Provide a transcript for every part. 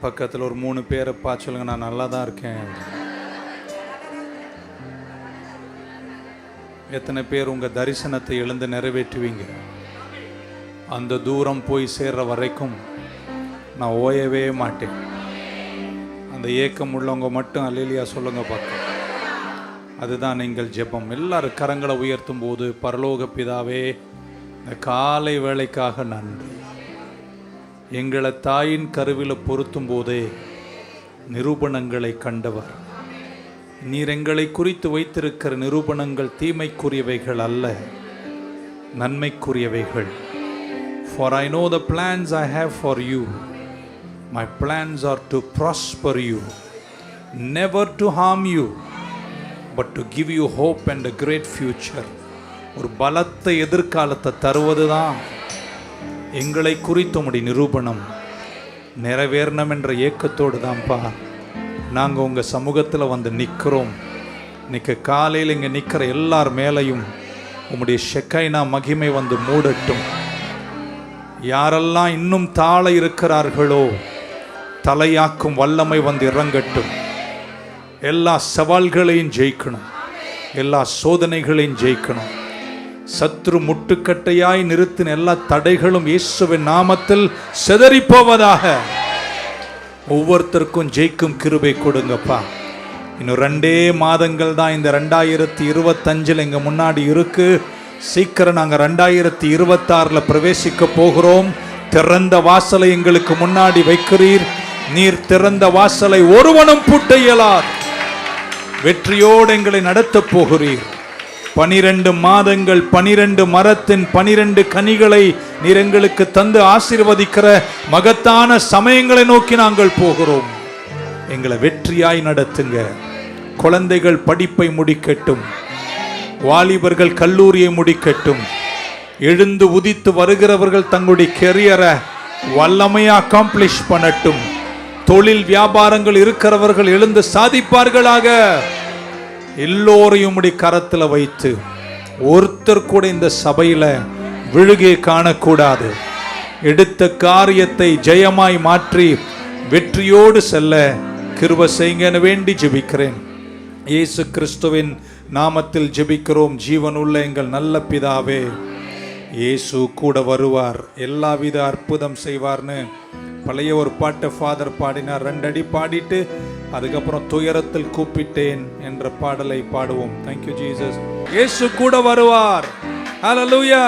பக்கத்தில் ஒரு 3 பேரை பார்த்து சொல்லுங்க, நான் நல்லா தான் இருக்கேன். எத்தனை பேர் உங்கள் தரிசனத்தை எழுந்து நிறைவேற்றுவீங்க? அந்த தூரம் போய் சேர்ற வரைக்கும் நான் ஓயவே மாட்டேன். அந்த ஏக்கம் உள்ளவங்க மட்டும் அல்லேலூயா சொல்லுங்க பார்க்க. அதுதான் நீங்கள் ஜெபம். எல்லாரும் கரங்களை உயர்த்தும் போது, பரலோக பிதாவே, இந்த காலை வேளைக்காக நன்றி. எங்களை தாயின் கருவில் பொருத்தும் போதே நிரூபணங்களை கண்டவர். நீர் எங்களை குறித்து வைத்திருக்கிற நிரூபணங்கள் தீமைக்குரியவைகள் அல்ல, நன்மைக்குரியவைகள். For I know the plans I have for you. My plans are to prosper you, never to harm you, but to give you hope and a great future. ஒரு பலத்த எதிர்காலத்தை தருவதுதான் எங்களை குறித்து உம்முடைய நிரூபணம். நிறைவேறணும் என்ற ஏக்கத்தோடு தான்ப்பா நாங்கள் உங்கள் சமூகத்தில் வந்து நிற்கிறோம். இன்னைக்கு காலையில் இங்கே நிற்கிற எல்லார் மேலையும் உம்முடைய ஷெக்கைனா மகிமை வந்து மூடட்டும். யாரெல்லாம் இன்னும் தாழ இருக்கிறார்களோ தலையாக்கும் வல்லமை வந்து இறங்கட்டும். எல்லா சவால்களையும் ஜெயிக்கணும், எல்லா சோதனைகளையும் ஜெயிக்கணும். சத்ரு முட்டுக்கட்டையாய் நிறுத்தின எல்லா தடைகளும் இயேசுவின் நாமத்தில் சிதறிப்போவதாக. ஒவ்வொருத்தருக்கும் ஜெயிக்கும் கிருபை கொடுங்கப்பா. இன்னும் 2 மாதங்கள் தான் இந்த 2025 எங்க முன்னாடி இருக்கு. சீக்கிரம் நாங்கள் 2026 பிரவேசிக்க போகிறோம். திறந்த வாசலை எங்களுக்கு முன்னாடி வைக்கிறீர். நீர் திறந்த வாசலை ஒருவனும் பூட்ட இயலாது. வெற்றியோடு எங்களை நடத்த போகிறீர். 12 மாதங்கள் 12 மரத்தின் 12 கனிகளை நீர் எங்களுக்கு தந்து ஆசீர்வதிக்கிற மகத்தான சமயங்களை நோக்கி நாங்கள் போகிறோம். எங்களை வெற்றியாய் நடத்துங்க. குழந்தைகள் படிப்பை முடிக்கட்டும், வாலிபர்கள் கல்லூரியை முடிக்கட்டும், எழுந்து உதித்து வருகிறவர்கள் தங்களுடைய கெரியரை வல்லமையா அக்காம்ப்ளிஷ் பண்ணட்டும். தொழில் வியாபாரங்கள் இருக்கிறவர்கள் எழுந்து சாதிப்பார்களாக. எல்லோரையும் கரத்தில் வைத்து ஒருத்தர் கூட இந்த சபையில் விழுகை காணக்கூடாது. எடுத்த காரியத்தை ஜெயமாய் மாற்றி வெற்றியோடு செல்ல கிருபை செய்யுங்க வேண்டி ஜெபிக்கிறேன். இயேசு கிறிஸ்துவின் நாமத்தில் ஜெபிக்கிறோம் ஜீவனுள்ள எங்கள் நல்ல பிதாவே. இயேசு கூட வருவார், எல்லாவித அற்புதம் செய்வார்னு பழைய ஒரு பாட்டை ஃபாதர் பாடினார். 2 அடி பாடிட்டு அதுக்கப்புறம் துயரத்தில் கூப்பிட்டேன் என்ற பாடலை பாடுவோம். Thank you Jesus. இயேசு கூட வருவார். ஹல்லேலூயா.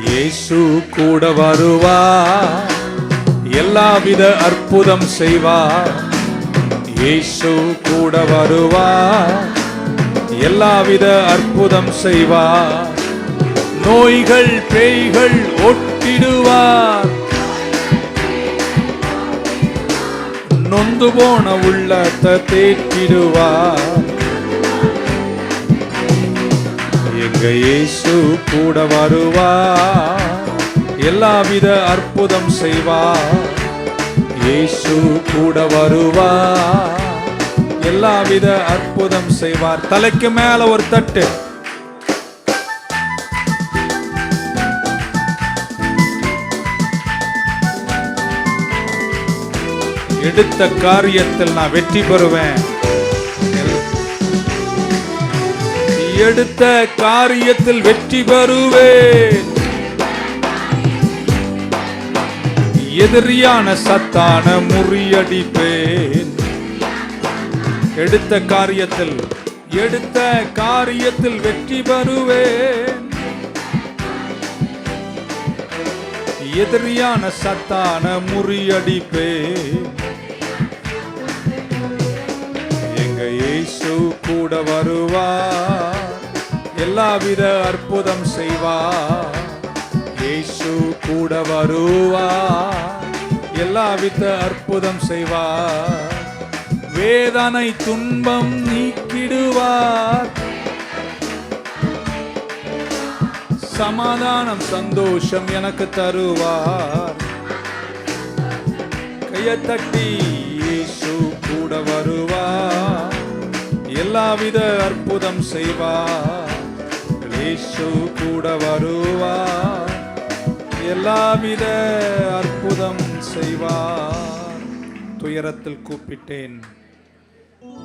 இயேசு கூட வருவார், எல்லாவித அற்புதம் செய்வார். இயேசு கூட வருவார், எல்லாவித அற்புதம் செய்வார். நோய்கள் பேய்கள் ஒட்டிடுவார், நொந்து போன உள்ளத்தை தேற்றிடுவார். எங்க இயேசு கூட வருவார், எல்லாவித அற்புதம் செய்வார். இயேசு கூட வருவார், எல்லாவித அற்புதம் செய்வார். தலைக்கு மேல ஒரு தட்டு. எடுத்த காரியத்தில் நான் வெற்றி பெறுவேன். எடுத்த காரியத்தில் வெற்றி பெறுவேன். எதிரியான சத்தான முறியடிப்பேன். எடுத்த காரியத்தில் வெற்றி பெறுவேன். எதிரியான சத்தான முறியடிப்பேன். எங்க இயேசு கூட வருவார், எல்லாவித அற்புதம் செய்வார். இயேசு கூட வருவார், எல்லாவித அற்புதம் செய்வார். வேதனை துன்பம் நீக்கிடுவார். சமாதானம் சந்தோஷம் எனக்கு தருவார். கையை தட்டி இயேசு கூட வருவார், எல்லாவித அற்புதம் செய்வார். இயேசு கூட வருவார், எல்லாவித அற்புதம் செய்வார். துயரத்தில் கூப்பிட்டேன்,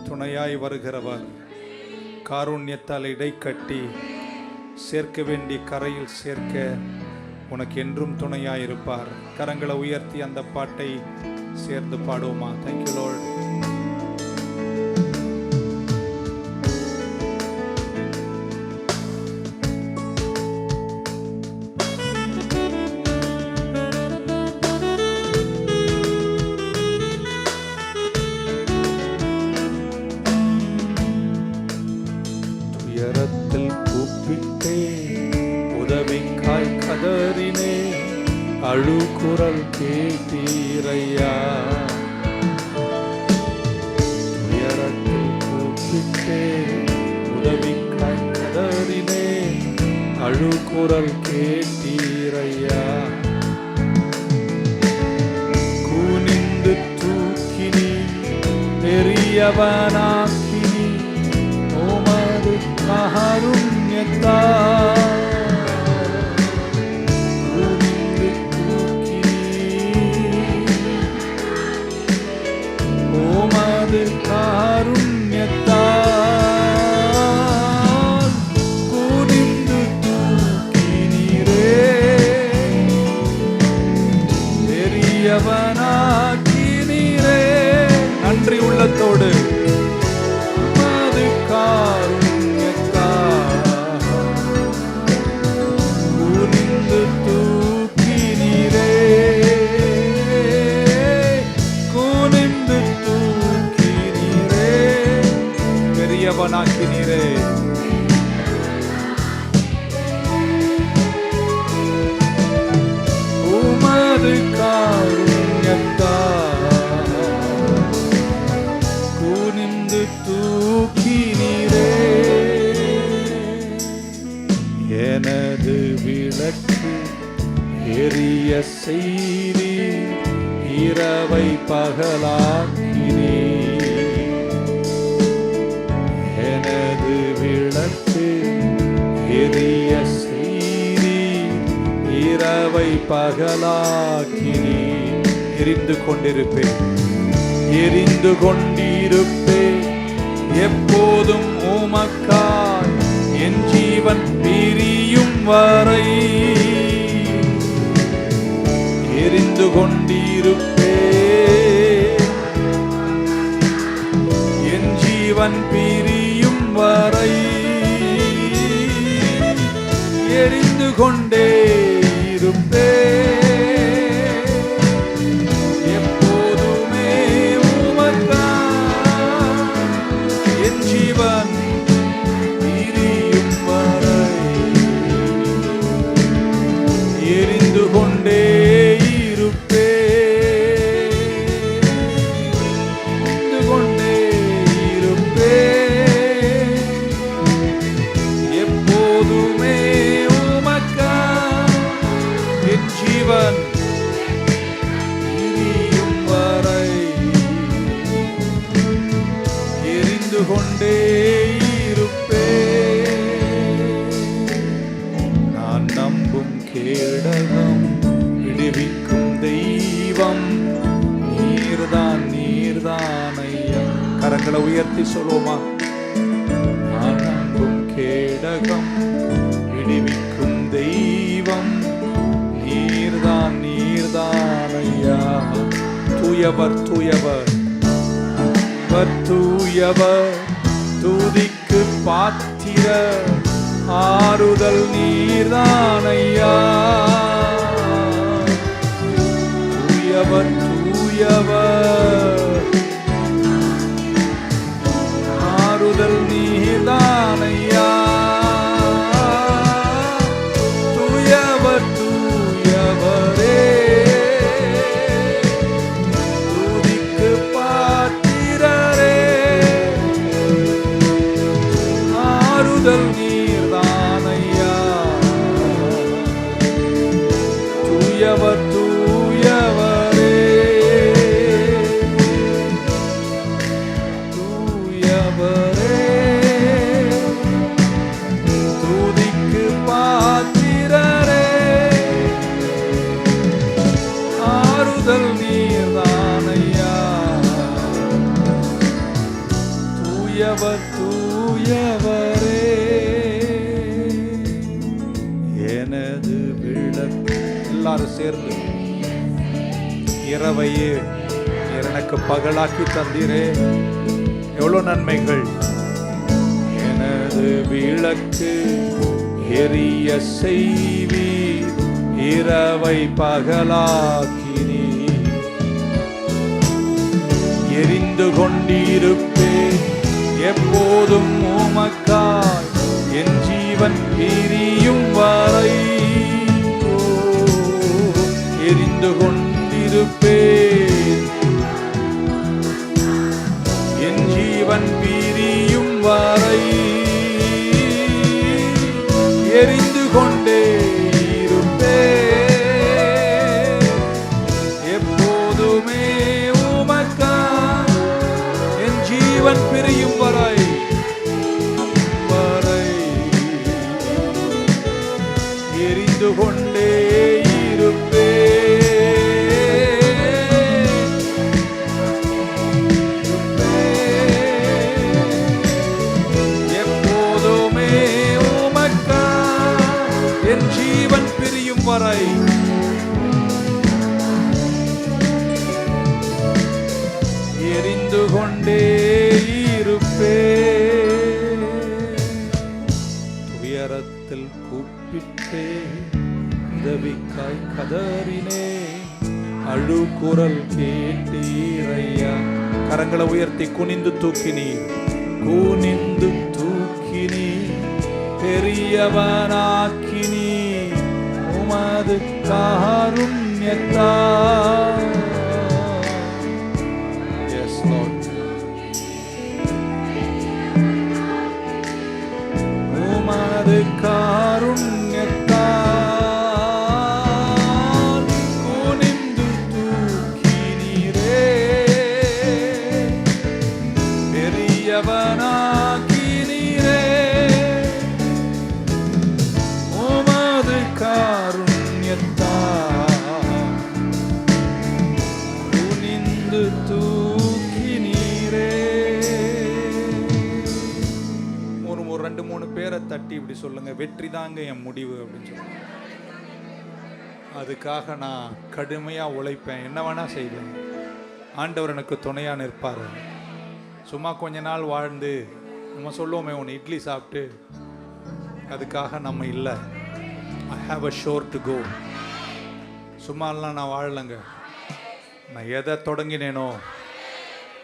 துணையாய் வருகிறவர். காருண்யத்தால் இடை கட்டி சேர்க்க வேண்டிய கரையில் சேர்க்க உனக்கு என்றும் துணையாயிருப்பார். கரங்களை உயர்த்தி அந்த பாட்டை சேர்ந்து பாடுவோமா? Thank you Lord. துயரத்தில் கூப்பிட்டே உதவிக்காய் கதறினே, அழுகுரல் கேட்டீரையா. துயரத்தில் கூப்பிட்டே உதவிக்காய் கதறினே, அழுகுரல் கேட்டீரையா. குனிந்து தூக்கினி பெரியவனாக்கினி, உமது காருண்யத்தால் காருண்யத்தால் குனிந்து தூக்கினீரே, பெரியவனாக்கினீரே. நன்றி உள்ளத்தோடு உமது காருண்யத்தால் குனிந்து தூக்கினீரே, குனிந்து பெரியவனாக்கினீரே. உமது காருண்யத்தால் குனிந்து தூக்கினீரே. எனது விளக்கு எரிய செய்தி, இரவை பகலாக்கினே. எனது விளக்கு எரிய செய்தி, இரவை பகலாக்கினே. எரிந்து கொண்டிருப்பேன், எரிந்து கொண்டிருப்பேன் எப்போதும் உமக்காய், என் ஜீவன் பிரியும் வரை. எரிந்து கொண்டிருப்பேன், என் ஜீவன் பிரியும் வரை. எரிந்து கொண்டே இருப்பேன் எப்போதுமே உமக்காய், என் ஜீவன் பிரியும் வரை. எரிந்து கொண்டே கொண்டே இருப்பேன். நான் நம்பும் கேடகம், விடுவிக்கும் தெய்வம் நீர்தான், நீர்தான் ஐயா. கரங்களை உயர்த்தி சொல்லுவோமா? நான் நம்பும் கேடகம், விடுவிக்கும் தெய்வம் நீர்தான், நீர்தான் ஐயா. தூயவர், தூயவர், தூயவர், துதிக்கு பாத்திர, ஆறுதல் நீர்தான் ஐயா. தூயவர், தூயவர், ஆறுதல் நீர்தான் ஐயா. தூயவர், தூயவரே, நீர்தான் ஐயா. எல்லாரும் சேர்ந்து. இரவையே எனக்கு பகலாக்கி தந்தீரே, எவ்வளவு நன்மைகள். எனது விளக்கு எரிய செய்வீர், இரவை பகலாக்கினீ. எரிந்து கொண்டிருப்பேன் எப்போதும் உமக்காய், என் ஜீவன் பிரியும் வரை. எரிந்து கொண்டிருப்பேன் என் ஜீவன் பிரியும் வரை. எரிந்து கொண்டே இருப்பேன் எப்போதுமே உமக்காய், என் ஜீவன் பிரியும் வரை. எரிந்து கொண்டே எப்போதுமே உமக்காய், என் ஜீவன் பிரியும் வரை. எரிந்து கொண்டே இருப்பேன். துயரத்தில் கூப்பிட்டே உதவிக்காய் கதறினே, அழுகுரல் கேட்டீரையா. கரங்களை உயர்த்தி குனிந்து தூக்கினீர், குனிந்து தூக்கினீர், பெரியவனாக்கினீர் உமது காருண்யத்தால். Yes Lord, உமது காருண்யத்தால் குனிந்து தூக்கினீரே, பெரியவனாக்கினீரே உமது காருண்யத்தால் குனிந்து தூக்கினீரே. ஒரு 2-3 பேரை தட்டி இப்படி சொல்லுங்க, வெற்றி தாங்க என் முடிவு அப்படின்னு சொல்லுங்க. அதுக்காக நான் கடுமையா உழைப்பேன், என்ன வேணா செய்வேன். ஆண்டவர் எனக்கு துணையா நிற்பாரு. சும்மா கொஞ்ச நாள் வாழ்ந்து நம்ம சொல்லுவோமே, உன்னை இட்லி சாப்பிட்டு, அதுக்காக நம்ம இல்லை. I have a shore to go. சும்மாலாம் நான் வாழலைங்க. நான் எதை தொடங்கினேனோ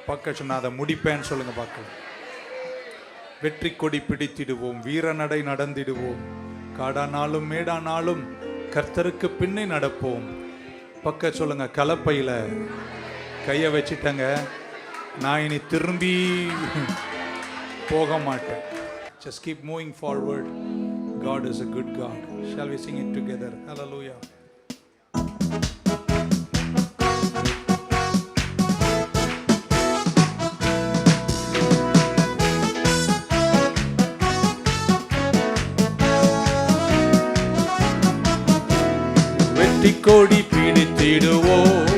பக்கம் நான் அதை முடிப்பேன்னு சொல்லுங்க பார்க்கலாம். வெற்றி கொடி பிடித்திடுவோம், வீரநடை நடந்திடுவோம், காடானாலும் மேடானாலும் கர்த்தருக்கு பின்னே நடப்போம். பக்க சொல்லுங்க, கலப்பையில கைய வச்சிட்டங்க, நான் இனி திரும்பி போக மாட்டேன். Just keep moving forward. God is a good God. Shall we sing it together? Hallelujah. வெற்றி கொடி பிடித்திடுவோம்,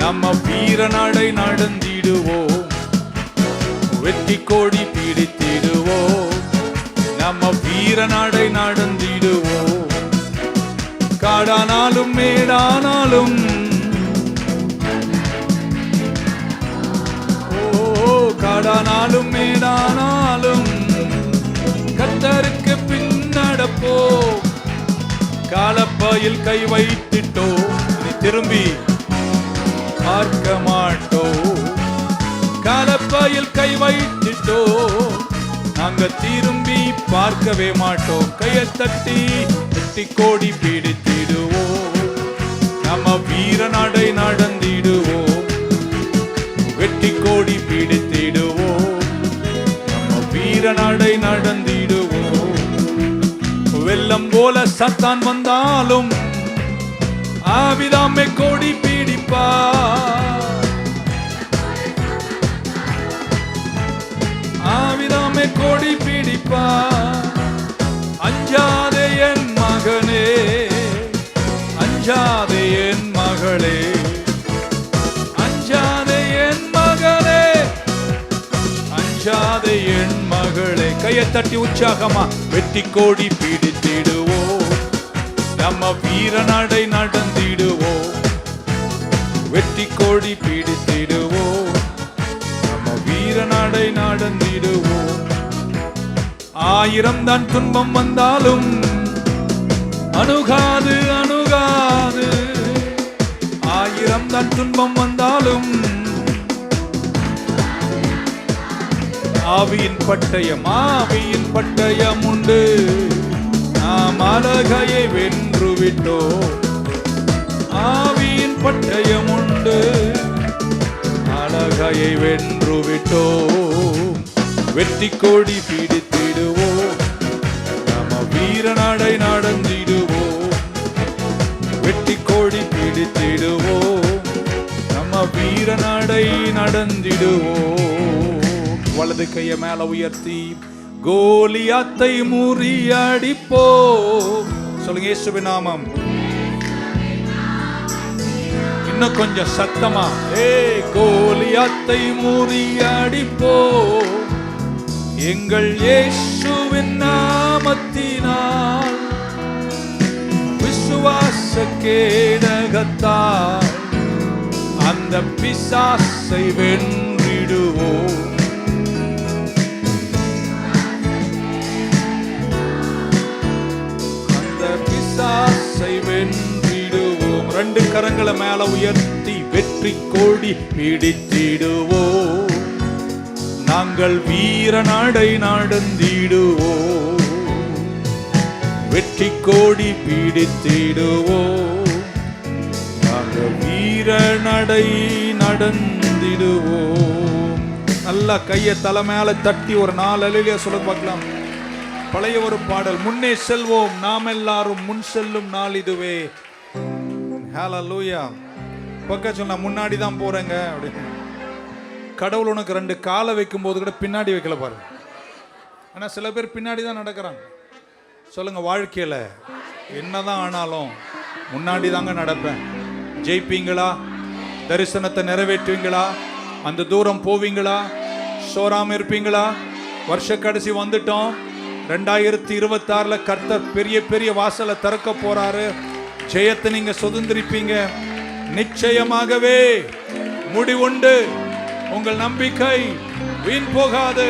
நம்ம வீரநடை நடந்திடுவோம். வெற்றி கொடி பிடித்திடுவோம், நம்ம வீரநடை நடந்திடுவோம். காடானாலும் மேடானாலும், காடானாலும் மேடானாலும் கர்த்தருக்கு பின் நடப்போம். காலப்பையில் கை வைத்திட்டோம், திரும்பி பார்க்க மாட்டோம். காலப்பையில் கை வைத்திட்டோம், நாங்க திரும்பி பார்க்கவே மாட்டோம். கையை தட்டி வெற்றி கோடி பிடித்திடுவோம், நம்ம வீரநடை நடந்திடுவோம். வெற்றி கோடி பிடித்திடுவோம், நம்ம வீரநடை நடந்திடுவோம். வெள்ளம் போல சத்தான் வந்தாலும் ஆவிதாமே கோடி பிடிப்பார். ஆவிதாமே கோடி பிடிப்பார். அஞ்சாதே என் மகனே, அஞ்சாதே என் மகளே, அஞ்சாதே என் மகனே, அஞ்சாதே என் மகளே. கையை தட்டி உற்சாகமா வெற்றி கோடி பிடித்திடுவோம், நம்ம வீரநடை நடந்திடுவோம், வெற்றி கொடி பிடித்திடுவோம். நம்ம வீரநடை நடந்திடுவோம். 1000 தான் துன்பம் வந்தாலும் அணுகாது அணுகாது. 1000 தான் துன்பம் வந்தாலும் ஆவியின் பட்டயம் உண்டு. நாம் அழகையை வென்று விட்டோம். ஆவியின் பட்டயம் உண்டு, அழகையை வென்று விட்டோம். வெற்றி கொடி பிடித்திடுவோம், நம்ம வீரநடை நடந்திடுவோம். வெற்றி கொடி பிடித்திடுவோம், நம்ம வீரநடை நடந்திடுவோம். வலது கையை மேல உயர்த்தி கோலியாத்தை முறியடிப்போம். சொல்லுங்க இயேசுவின் நாமம். இன்னும் கொஞ்சம் சத்தமா, கோலியாத்தை முறியடிப்போம். எங்கள் இயேசுவின் நாமத்தினால் விசுவாச கேடகத்தால் அந்த பிசாசை வென்றிடுவோம். வென்றிடுவோம். 2 கரங்களை மேல உயர்த்தி வெற்றி கொடி பிடித்திடுவோம். நாங்கள் வீரநடை நடந்திடுவோம். வெற்றி கொடி பிடித்திடுவோம். நாங்கள் வீரநடை நடந்திடுவோம். நல்லா கையை தலை மேல தட்டி ஒரு 4 அல்லேலூயா சொல்ல பார்க்கலாம். பழைய ஒரு பாடல், முன்னே செல்வோம் நாம் எல்லாரும், முன் செல்லும் நாள் இதுவே. ஹல்லேலூயா. பக்கம் சொன்னா முன்னாடி தான் போறேங்க அப்படின்னு. கடவுள் உனக்கு 2 காலை வைக்கும் போது கூட பின்னாடி வைக்கல பாருங்க. ஆனா சில பேர் பின்னாடி தான் நடக்கிறாங்க. சொல்லுங்க, வாழ்க்கையில என்னதான் ஆனாலும் முன்னாடி தாங்க நடப்பேன். ஜெயிப்பீங்களா? தரிசனத்தை நிறைவேற்றுவீங்களா? அந்த தூரம் போவீங்களா? சோறாம இருப்பீங்களா? வருஷ கடைசி வந்துட்டோம். 2026 கர்த்தர் பெரிய பெரிய வாசலை திறக்க போறாரு. ஜெயத்தை நீங்க சுதந்திரிப்பீங்க. நிச்சயமாகவே முடிவுண்டு. உங்கள் நம்பிக்கை வீண் போகாது.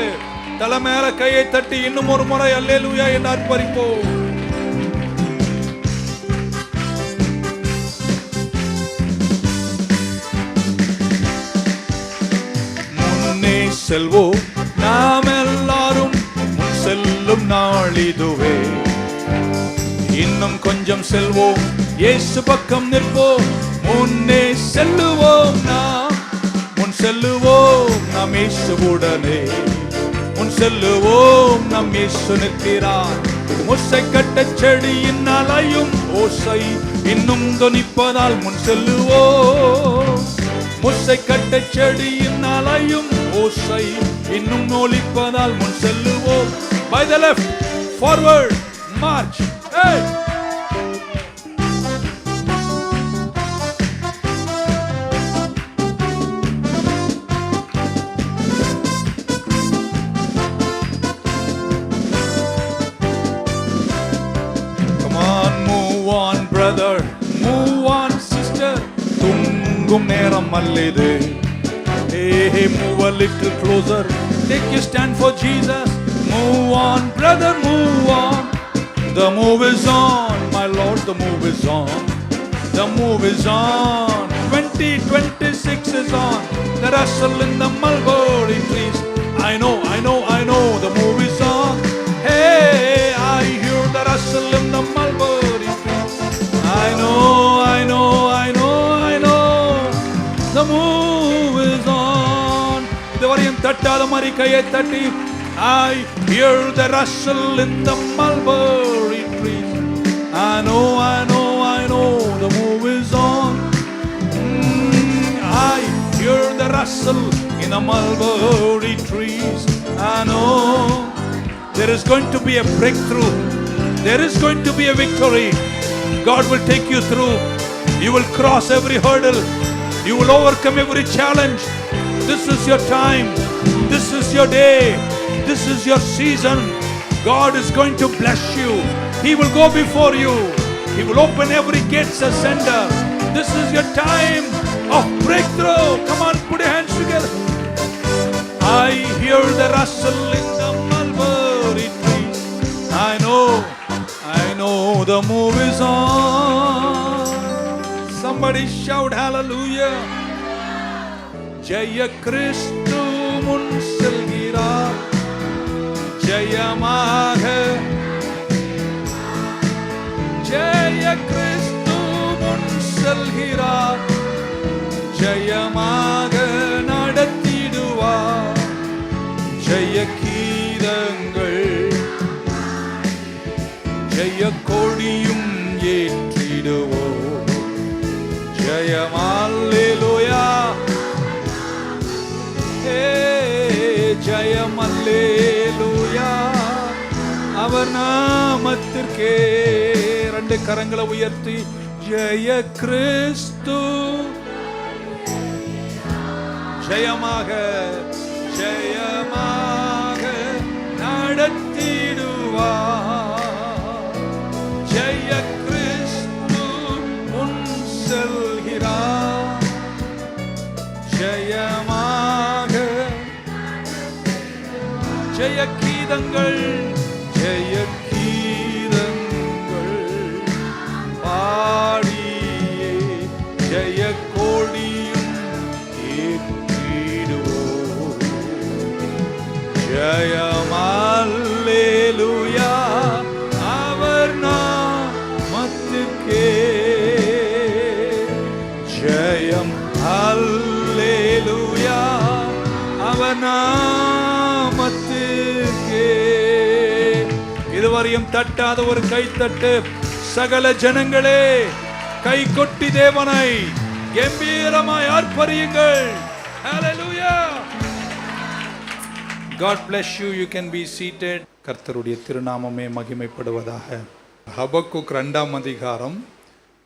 தலை மேல கையை தட்டி இன்னும் ஒரு முறை அல்லேலூயா என்று அர்ப்பணிப்போம். முன்னே செல்வோம் நாம் எல்லாரும், செல்லும் நாள் இதுவே. இன்னும் கொஞ்சம் செல்வோம், இயேசு பக்கம் நிற்போம். முன்னே செல்லுவோம் நாம், முன் செல்லுவோம் நாம் இயேசுவுடனே. முன் செல்லுவோம் நாம் இயேசு நிற்கிறார். முசை கட்ட செடியின் அலையும் ஓசை இன்னும் தொனிப்பதால் முன் செல்லுவோம். முசை கட்ட செடியின் அலையும் ஓசை இன்னும் ஒலிப்பதால் முன் செல்லுவோம். By the left, forward, march. Hey! Come on, move on, brother. Move on, sister. Tungum neram allide. Hey, move a little closer. Take your stand for Jesus. Move on, brother, move on. The move is on, my Lord, the move is on. The move is on. 2026 is on. The rustle in the mulberry trees. I know, the move is on. Hey, I hear the rustle in the mulberry trees. I know. The move is on. இதுவரையும் தட்டாத மாதிரி கையை தட்டி, I hear the rustle in the mulberry trees. I know, the move is on. I hear the rustle in the mulberry trees. I know there is going to be a breakthrough. There is going to be a victory. God will take you through. You will cross every hurdle. You will overcome every challenge. This is your time. This is your day. This is your season. God is going to bless you. He will go before you. He will open every gate asunder. This is your time of breakthrough. Come on, put your hands together. I hear the rustle in the mulberry trees. I know the move is on. Somebody shout hallelujah. Jaya Kristu mun selgirar jayamaga. Jaya Kristu mun selgirar jayamaga nadathiduvar. Jaya கீதங்கள் ஜெய கொடியும் ஏற்றிடுவோம். ஜெயம் அல்லேலூயா. ஜெயம் அல்லேலூயா. அவர் நாமத்திற்கே. ரெண்டு கரங்களை உயர்த்தி ஜெய கிறிஸ்து ஜெயமாக ஜெயமாக நடத்திடுவார். ஜெய கிறிஸ்து முன் செல்கிறார். ஜெயமாக ஜெய கீதங்கள் ஜெய கீதங்கள் பாடியே ஜெய கோடியும் ஏற்றிடுவோம். ஜெயம் அல்லேலூயா. அவர் நாமத்திற்கே. ஜெயம் அல்லேலூயா. அவர் நாமத்திற்கே. இதுவரையும் தட்டாத ஒரு கைத்தட்டு. சகல ஜனங்களே கை கொட்டி தேவனை கம்பீரமாய் ஆர்ப்பரியுங்கள். ஹalleluya. God bless you. You can be seated. கர்த்தருடைய திருநாமமே மகிமைப்படுவதாக. ஹபக்குக் 2ஆம் அதிகாரம்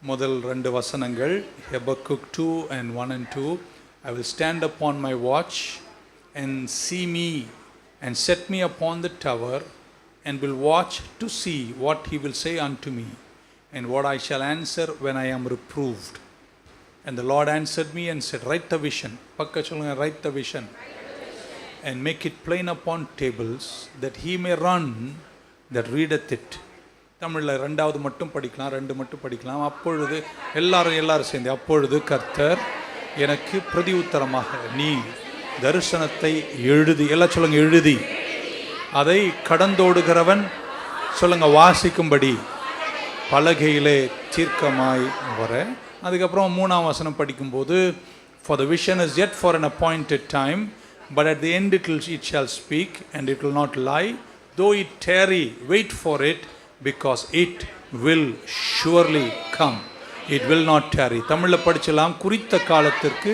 முதல் 2 வசனங்கள். ஹபக்குக் 2 and 1 and 2. I will stand upon my watch and see me and set me upon the tower and will watch to see what he will say unto me and what I shall answer when I am reproved. And the Lord answered me and said, write the vision. பக்க சொல்லுங்க, write the vision. And make it plain upon tables, that he may run that readeth it. தமிழில் 2வது மட்டும் படிக்கலாம், 2 மட்டும் படிக்கலாம். அப்பொழுது எல்லாரும் சேர்ந்து, அப்பொழுது கர்த்தர் எனக்கு பிரதி உத்தரமாக, நீ தரிசனத்தை எழுதி, எல்லாம் சொல்லுங்க, எழுதி அதை கடந்தோடுகிறவன் சொல்லுங்க வாசிக்கும்படி பலகையிலே தீர்க்கமாய் வர. அதுக்கப்புறம் 3ஆம் வசனம் படிக்கும்போது, for the vision is yet for an appointed time, but at the end it shall speak, and it will not lie. Though it tarry, wait for it, because it will surely come. It will not tarry. தமிழில் படிச்சலாம், குறித்த காலத்திற்கு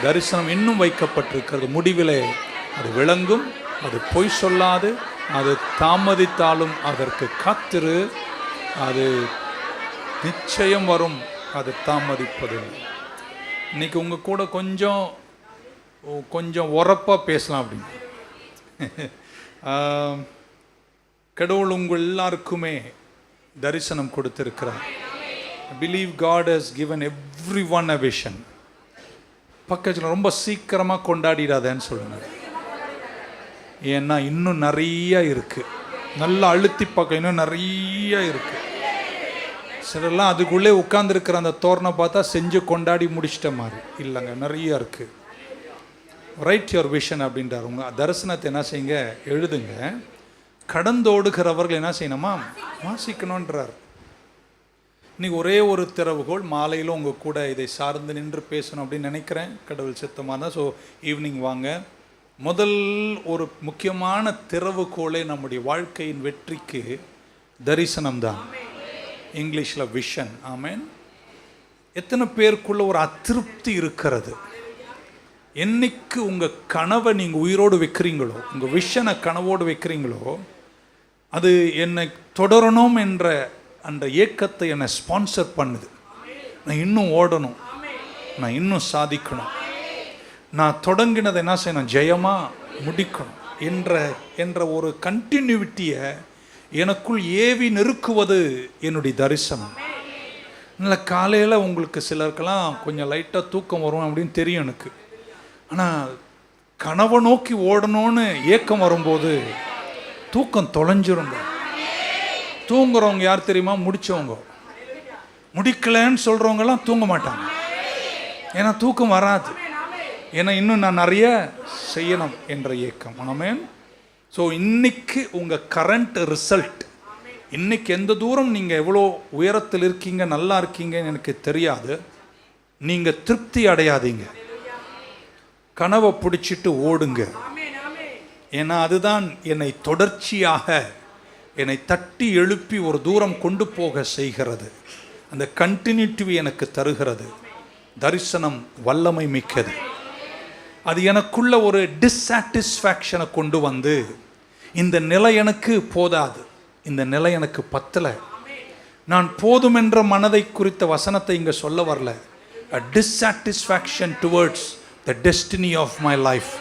தரிசனம் இன்னும் வைக்கப்பட்டிருக்கிறது, முடிவிலே அது விளங்கும், அது பொய் சொல்லாது, அது தாமதித்தாலும் அதற்கு காத்திரு, அது நிச்சயம் வரும், அது தாமதிப்பதில்லை. இன்னைக்கு உங்கள் கூட கொஞ்சம் உரப்பாக பேசலாம் அப்படின்னு. கடவுள் உங்கள் எல்லாருக்குமே தரிசனம் கொடுத்திருக்கிறார். I believe God has given everyone a vision. பக்கத்தில் ரொம்ப சீக்கிரமாக கொண்டாடிடாதேன்னு சொல்லுங்க. ஏன்னா இன்னும் நிறைய இருக்கு. நல்லா அழுத்தி பார்க்க இன்னும் நிறைய இருக்கு. சிலர்லாம் அதுக்குள்ளே உட்கார்ந்துருக்கிற அந்த தோரணை பார்த்தா செஞ்சு கொண்டாடி முடிச்சிட்ட மாதிரி இல்லைங்க, நிறைய இருக்கு. ரைட் யுவர் விஷன் அப்படின்றார். உங்கள் தரிசனத்தை என்ன செய்யுங்க, எழுதுங்க. கடந்தோடுகிறவர்கள் என்ன செய்யணுமா, வாசிக்கணுன்றார். இன்னைக்கு ஒரே ஒரு திறவுகோள், மாலையில் உங்கள் கூட இதை சார்ந்து நின்று பேசணும் அப்படின்னு நினைக்கிறேன், கடவுள் சித்தமாக தான். ஸோ ஈவினிங் வாங்க. முதல் ஒரு முக்கியமான திறவுகோளே நம்முடைய வாழ்க்கையின் வெற்றிக்கு தரிசனம்தான். இங்கிலீஷில் விஷன். ஆமேன். எத்தனை பேருக்குள்ள ஒரு அதிருப்தி இருக்கிறது? என்னைக்கு உங்கள் கனவை நீங்கள் உயிரோடு வைக்கிறீங்களோ, உங்கள் விஷனை கனவோடு வைக்கிறீங்களோ, அது என்னை தொடரணும் என்ற அந்த ஏக்கத்தை என்னை ஸ்பான்சர் பண்ணுது. நான் இன்னும் ஓடணும், நான் இன்னும் சாதிக்கணும், நான் தொடங்கினதை என்ன செய்யணும், ஜெயமாக முடிக்கணும் என்ற ஒரு கண்டினியூட்டியை எனக்குள் ஏவி நெருக்குவது என்னுடைய தரிசனம். இல்லை காலையில் உங்களுக்கு சிலருக்கெல்லாம் கொஞ்சம் லைட்டாக தூக்கம் வரும் அப்படின்னு தெரியும் எனக்கு. ஆனால் கனவை நோக்கி ஓடணும்னு ஏக்கம் வரும்போது தூக்கம் தொலைஞ்சிருங்க. தூங்குறவங்க யார் தெரியுமா? முடிச்சவங்க. முடிக்கலன்னு சொல்கிறவங்கெல்லாம் தூங்க மாட்டாங்க. ஏன்னா தூக்கம் வராது. ஏன்னா இன்னும் நான் நிறைய செய்யணும் என்ற ஏக்கம். ஆமென். ஸோ இன்னைக்கு உங்கள் கரண்ட் ரிசல்ட், இன்னைக்கு எந்த தூரம் நீங்கள் எவ்வளோ உயரத்தில் இருக்கீங்க, நல்லா இருக்கீங்கன்னு எனக்கு தெரியாது. நீங்கள் திருப்தி அடையாதீங்க. கனவை பிடிச்சிட்டு ஓடுங்க. ஏன்னா அதுதான் என்னை தொடர்ச்சியாக என்னை தட்டி எழுப்பி ஒரு தூரம் கொண்டு போக செய்கிறது. அந்த கண்டினியூட்டி எனக்கு தருகிறது. தரிசனம் வல்லமை மிக்கது. அது எனக்குள்ள ஒரு டிஸ்சாட்டிஸ்ஃபேக்ஷனை கொண்டு வந்து, இந்த நிலை எனக்கு போதாது, இந்த நிலை எனக்கு பத்தலை, நான் போதும் என்ற மனதை குறித்த வசனத்தை இங்கே சொல்ல வரல. a dissatisfaction towards the destiny of my life.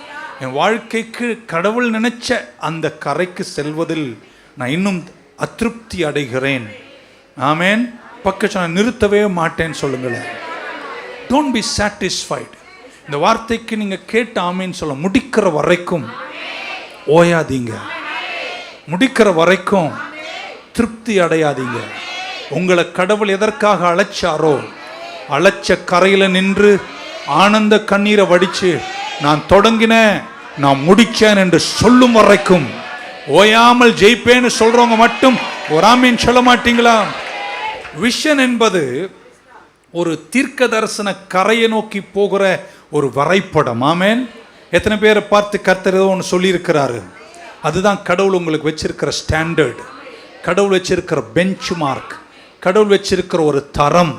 என் வாழ்க்கைக்கு கடவுள் நினைச்ச அந்த கரைக்கு செல்வதில் நான் இன்னும் அதிருப்தி அடைகிறேன். ஆமென். பக்கத்துல நிறுத்தவே மாட்டேன்னு சொல்லுங்களேன். Don't be satisfied. இந்த வார்த்தைக்கு நீங்க கேட்ட ஆமேன்னு சொல்ல, முடிக்கிற வரைக்கும் ஓயாதீங்க, முடிக்கிற வரைக்கும் திருப்தி அடையாதீங்க. உங்களை கடவுள் எதற்காக அழைச்சாரோ, அழைச்ச கரையில நின்று ஆனந்த கண்ணீரை வடிச்சு நான் தொடங்கினேன், நான் முடிச்சேன் என்று சொல்லும் வரைக்கும், ஓயாமல் ஜெயிப்பேன்னு சொல்றவங்க மட்டும் ஒரு ஆமீன் சொல்ல மாட்டீங்களா? விஷன் என்பது ஒரு தீர்க்க தரிசன கரையை நோக்கி போகிற ஒரு வரைபடம். ஆமென். எத்தனை பேரை பார்த்து கர்த்தர் ஏதோ ஒன்று சொல்லியிருக்கிறாரு? அதுதான் கடவுள் உங்களுக்கு வச்சிருக்கிற ஸ்டாண்டர்ட், கடவுள் வச்சிருக்கிற பெஞ்ச் மார்க், கடவுள் வச்சிருக்கிற ஒரு தரம்.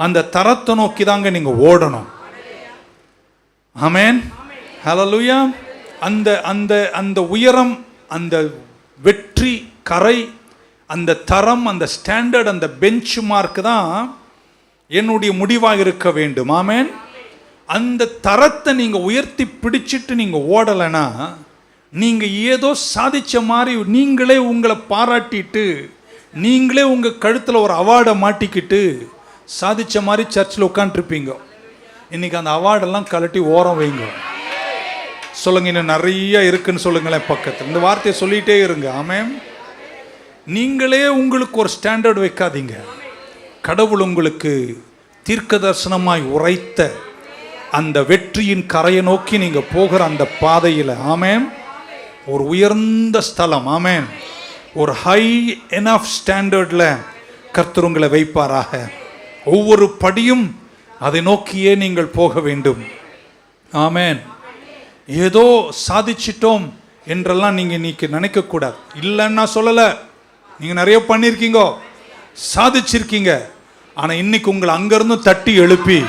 அந்த தரத்தை நோக்கி தாங்க நீங்க ஓடணும். ஆமென். ஹல்லேலூயா. அந்த அந்த அந்த உயரம், அந்த வெற்றி கரை, அந்த தரம், அந்த ஸ்டாண்டர்ட், அந்த பெஞ்ச் மார்க் தான் என்னுடைய முடிவாக இருக்க வேண்டும். ஆமென். அந்த தரத்தை நீங்க உயர்த்தி பிடிச்சிட்டு நீங்க ஓடலைன்னா, நீங்க ஏதோ சாதிச்ச மாதிரி நீங்களே உங்களை பாராட்டிட்டு, நீங்களே உங்க கழுத்துல ஒரு அவார்டை மாட்டிக்கிட்டு சாதிச்ச மாதிரி சர்ச்சில் உட்காந்துருப்பீங்க. இன்னைக்கு அந்த அவார்டெல்லாம் கழட்டி ஓரம் வைங்க. சொல்லுங்க, இன்னும் நிறைய இருக்குன்னு சொல்லுங்களேன் பக்கத்தில். இந்த வார்த்தையை சொல்லிட்டே இருங்க. ஆமென். நீங்களே உங்களுக்கு ஒரு ஸ்டாண்டர்ட் வைக்காதீங்க. கடவுள் உங்களுக்கு தீர்க்க தரிசனமாய் உரைத்த அந்த வெற்றியின் கரையை நோக்கி நீங்க போகிற அந்த பாதையில், ஆமென், ஒரு உயர்ந்த ஸ்தலம், ஆமென், ஒரு ஹை எனஃப் ஸ்டாண்டர்ட்ல கர்த்தர் உங்களை வைப்பாராக. ஒவ்வொரு படியும் அதை நோக்கியே நீங்கள் போக வேண்டும். ஆமென். ஏதோ சாதிச்சிட்டோம் என்றெல்லாம் நீங்க இன்னைக்கு நினைக்க கூடாது. இல்லைன்னா சொல்லல, நீங்க நிறைய பண்ணிருக்கீங்க, சாதிச்சிருக்கீங்க. ஆனா இன்னைக்கு உங்களை அங்கிருந்து தட்டி எழுப்பி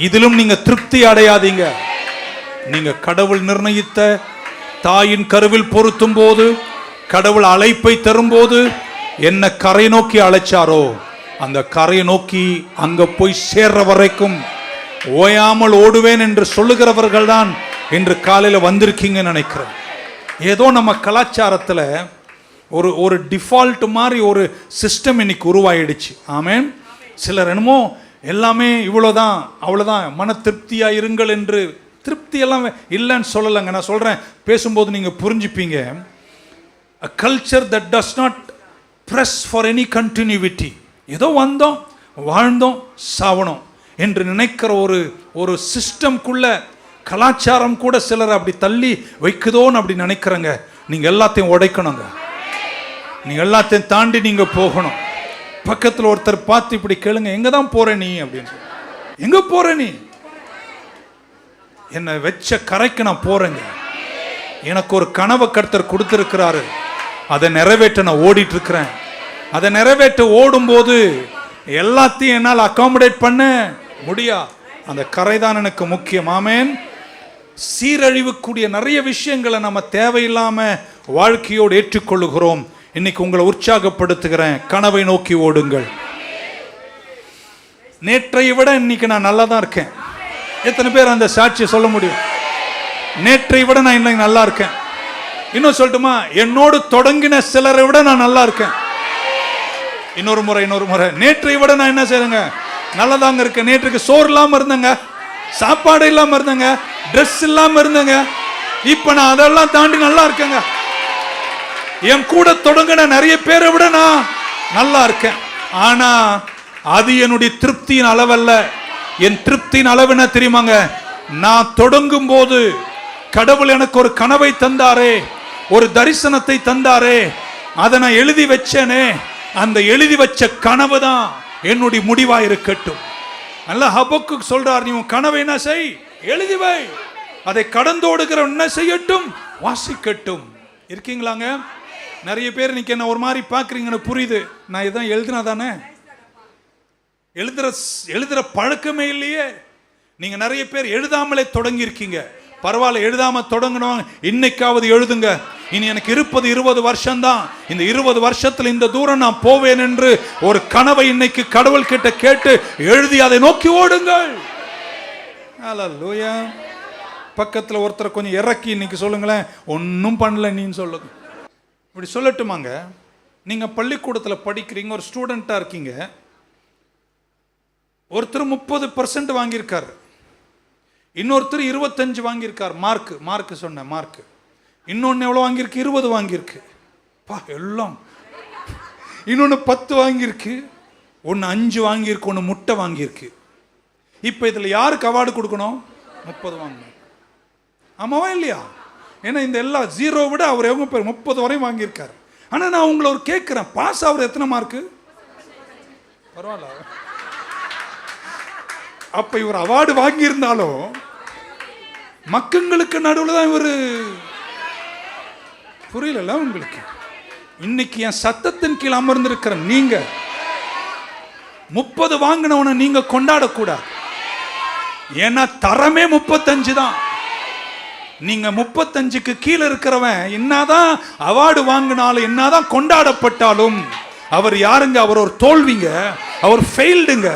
இதிலும் நீங்க திருப்தி அடையாதீங்க. நீங்க கடவுள் நிர்ணயித்த தாயின் கருவில் பொருத்தும் போது, கடவுள் அழைப்பை தரும்போது என்ன கரை நோக்கி அழைச்சாரோ அந்த கரையை நோக்கி அங்க போய் சேர்ற வரைக்கும் ஓயாமல் ஓடுவேன் என்று சொல்லுகிறவர்கள் தான் இன்று காலையில வந்திருக்கீங்கன்னு நினைக்கிறேன். ஏதோ நம்ம கலாச்சாரத்துல ஒரு ஒரு டிஃபால்ட் மாதிரி ஒரு சிஸ்டம் இன்னைக்கு உருவாயிடுச்சு. ஆமென். சிலர் என்னமோ எல்லாமே இவ்வளோதான், அவ்வளோதான், மன திருப்தியா இருங்கள் என்று. திருப்தி எல்லாம் இல்லைன்னு சொல்லலைங்க. நான் சொல்றேன், பேசும்போது நீங்க புரிஞ்சுப்பீங்க. a culture that does not press for any continuity. ஏதோ வந்தோம், வாழ்ந்தோம், சாவணும் என்று நினைக்கிற ஒரு ஒரு சிஸ்டம்குள்ள கலாச்சாரம் கூட சிலர் அப்படி தள்ளி வைக்குதோன்னு அப்படி நினைக்கிறங்க. நீங்க எல்லாத்தையும் உடைக்கணுங்க. நீங்க எல்லாத்தையும் தாண்டி நீங்க போகணும். பக்கத்தில் ஒருத்தர் பார்த்து இப்படி கேளுங்க, எங்க தான் போற நீ அப்படின்னு. எங்க போற நீ? என்னை வச்ச கரைக்கு நான் போறேங்க. எனக்கு ஒரு கனவை கர்த்தர் கொடுத்திருக்கிறாரு, அதை நிறைவேற்ற நான் ஓடிட்டு இருக்கிறேன். அதை நிறைவேற்ற ஓடும்போது எல்லாத்தையும் என்னால் அகாமடேட் பண்ண முடியா. அந்த கரை தான் எனக்கு முக்கியம். ஆமென். சீரழிவுக்கூடிய நிறைய விஷயங்களை நம்ம தேவையில்லாம வாழ்க்கையோடு ஏற்றுக்கொள்ளுகிறோம். இன்னைக்கு உங்களை உற்சாகப்படுத்துகிறேன், கனவை நோக்கி ஓடுங்கள். நேற்றை விட இன்னைக்கு நான் நல்லா தான் இருக்கேன். எத்தனை பேர் அந்த சாட்சியை சொல்ல முடியும்? நேற்றை விட நான் இன்னைக்கு நல்லா இருக்கேன். இன்னும் சொல்லட்டுமா, என்னோடு தொடங்கின சிலரை விட நான் நல்லா இருக்கேன். இன்னொரு முறை நேற்றை விட நான் என்ன செய்யறேங்க, நல்லதாங்க இருக்கேன். நேற்றுக்கு சோறு இல்லாம இருந்தேங்க, சாப்பாடு இல்லாம இருந்தேங்க, ட்ரெஸ் இல்லாம இருந்தேங்க. இப்ப நான் அதெல்லாம் தாண்டி நல்லா இருக்கேங்க. என் கூட தொடங்கின நிறைய பேரை விட நான் நல்லா இருக்கேன். ஆனா அது என்னுடைய திருப்தியின் அளவல்ல. என் திருப்தியின் அளவு என்ன தெரியுமாங்க? நான் தொடங்கும் போது கடவுள் எனக்கு ஒரு கனவை தந்தாரே, ஒரு தரிசனத்தை தந்தாரே, அதை நான் எழுதி வச்சேனே, அந்த எழுதி வச்ச கனவு தான் என்னுடைய முடிவா இருக்கட்டும். அல்ல ஹபக்குக் சொல்றார், நீ உன் கனவை என்ன செய், எழுதி வை, அதை கடந்தோடுகிற என்ன செய்யட்டும், வாசிக்கட்டும். இருக்கீங்களாங்க? நிறைய பேர் இன்னைக்கு என்ன ஒரு மாதிரி பார்க்குறீங்கன்னு புரியுது. நான் இதான் எழுதுனா தானே, எழுதுற பழக்கமே இல்லையே. நீங்க நிறைய பேர் எழுதாமலே தொடங்கி இருக்கீங்க. பரவாயில்ல, எழுதாம தொடங்கணும், இன்னைக்காவது எழுதுங்க. இனி எனக்கு இருப்பது 20 வருஷம் தான், இந்த 20 வருஷத்துல இந்த தூரம் நான் போவேன் என்று ஒரு கனவை இன்னைக்கு கடவுள் கிட்ட கேட்டு எழுதி அதை நோக்கி ஓடுங்கள். அல்லேலூயா. பக்கத்துல ஒருத்தர் கொஞ்சம் இறக்கி இன்னைக்கு சொல்லுங்களேன், ஒன்னும் பண்ணல நீன்னு சொல்லுங்க. இப்படி சொல்லட்டுமாங்க? நீங்க பள்ளிக்கூடத்தில் படிக்கிறீங்க, ஒரு ஸ்டூடெண்டா இருக்கீங்க. ஒருத்தர் 30% வாங்கியிருக்காரு, இன்னொருத்தர் 25 வாங்கியிருக்கார். மார்க் சொன்ன மார்க். இன்னொன்னு எவ்வளவு வாங்கியிருக்கு? 20 வாங்கியிருக்கு. எல்லாம் இன்னொன்னு 10 வாங்கியிருக்கு, ஒன்னு 5 வாங்கியிருக்கு, ஒன்னு முட்டை வாங்கியிருக்கு. இப்ப இதுல யாருக்கு அவார்டு கொடுக்கணும்? 30 வாங்கணும். ஆமாவா இல்லையா? ஏன்னா இந்த எல்லாம் ஜீரோ விட அவர் எவங்க பேர் 30 வரையும் வாங்கியிருக்காரு. ஆனா நான் உங்களை ஒரு கேட்கிறேன், பாஸ் அவர் எத்தனை மார்க்கு? பரவாயில்ல. அப்ப இவர் அவார்டு வாங்கி இருந்தாலும் மக்களுக்கு நடுவில் தான் இவர். புரியல உங்களுக்கு? இன்னைக்கு என் சத்தத்தின் கீழ் அமர்ந்திருக்கிற நீங்க 30 வாங்கினவனை நீங்க கொண்டாடக்கூடாது. ஏன்னா தரமே 35 தான். நீங்க 35க்கு கீழே இருக்கிறவன் என்னதான் அவார்டு வாங்கினாலும் என்னதான் கொண்டாடப்பட்டாலும் அவர் யாருங்க? அவர் ஒரு தோல்விங்க, அவர் ஃபெயில்டுங்க.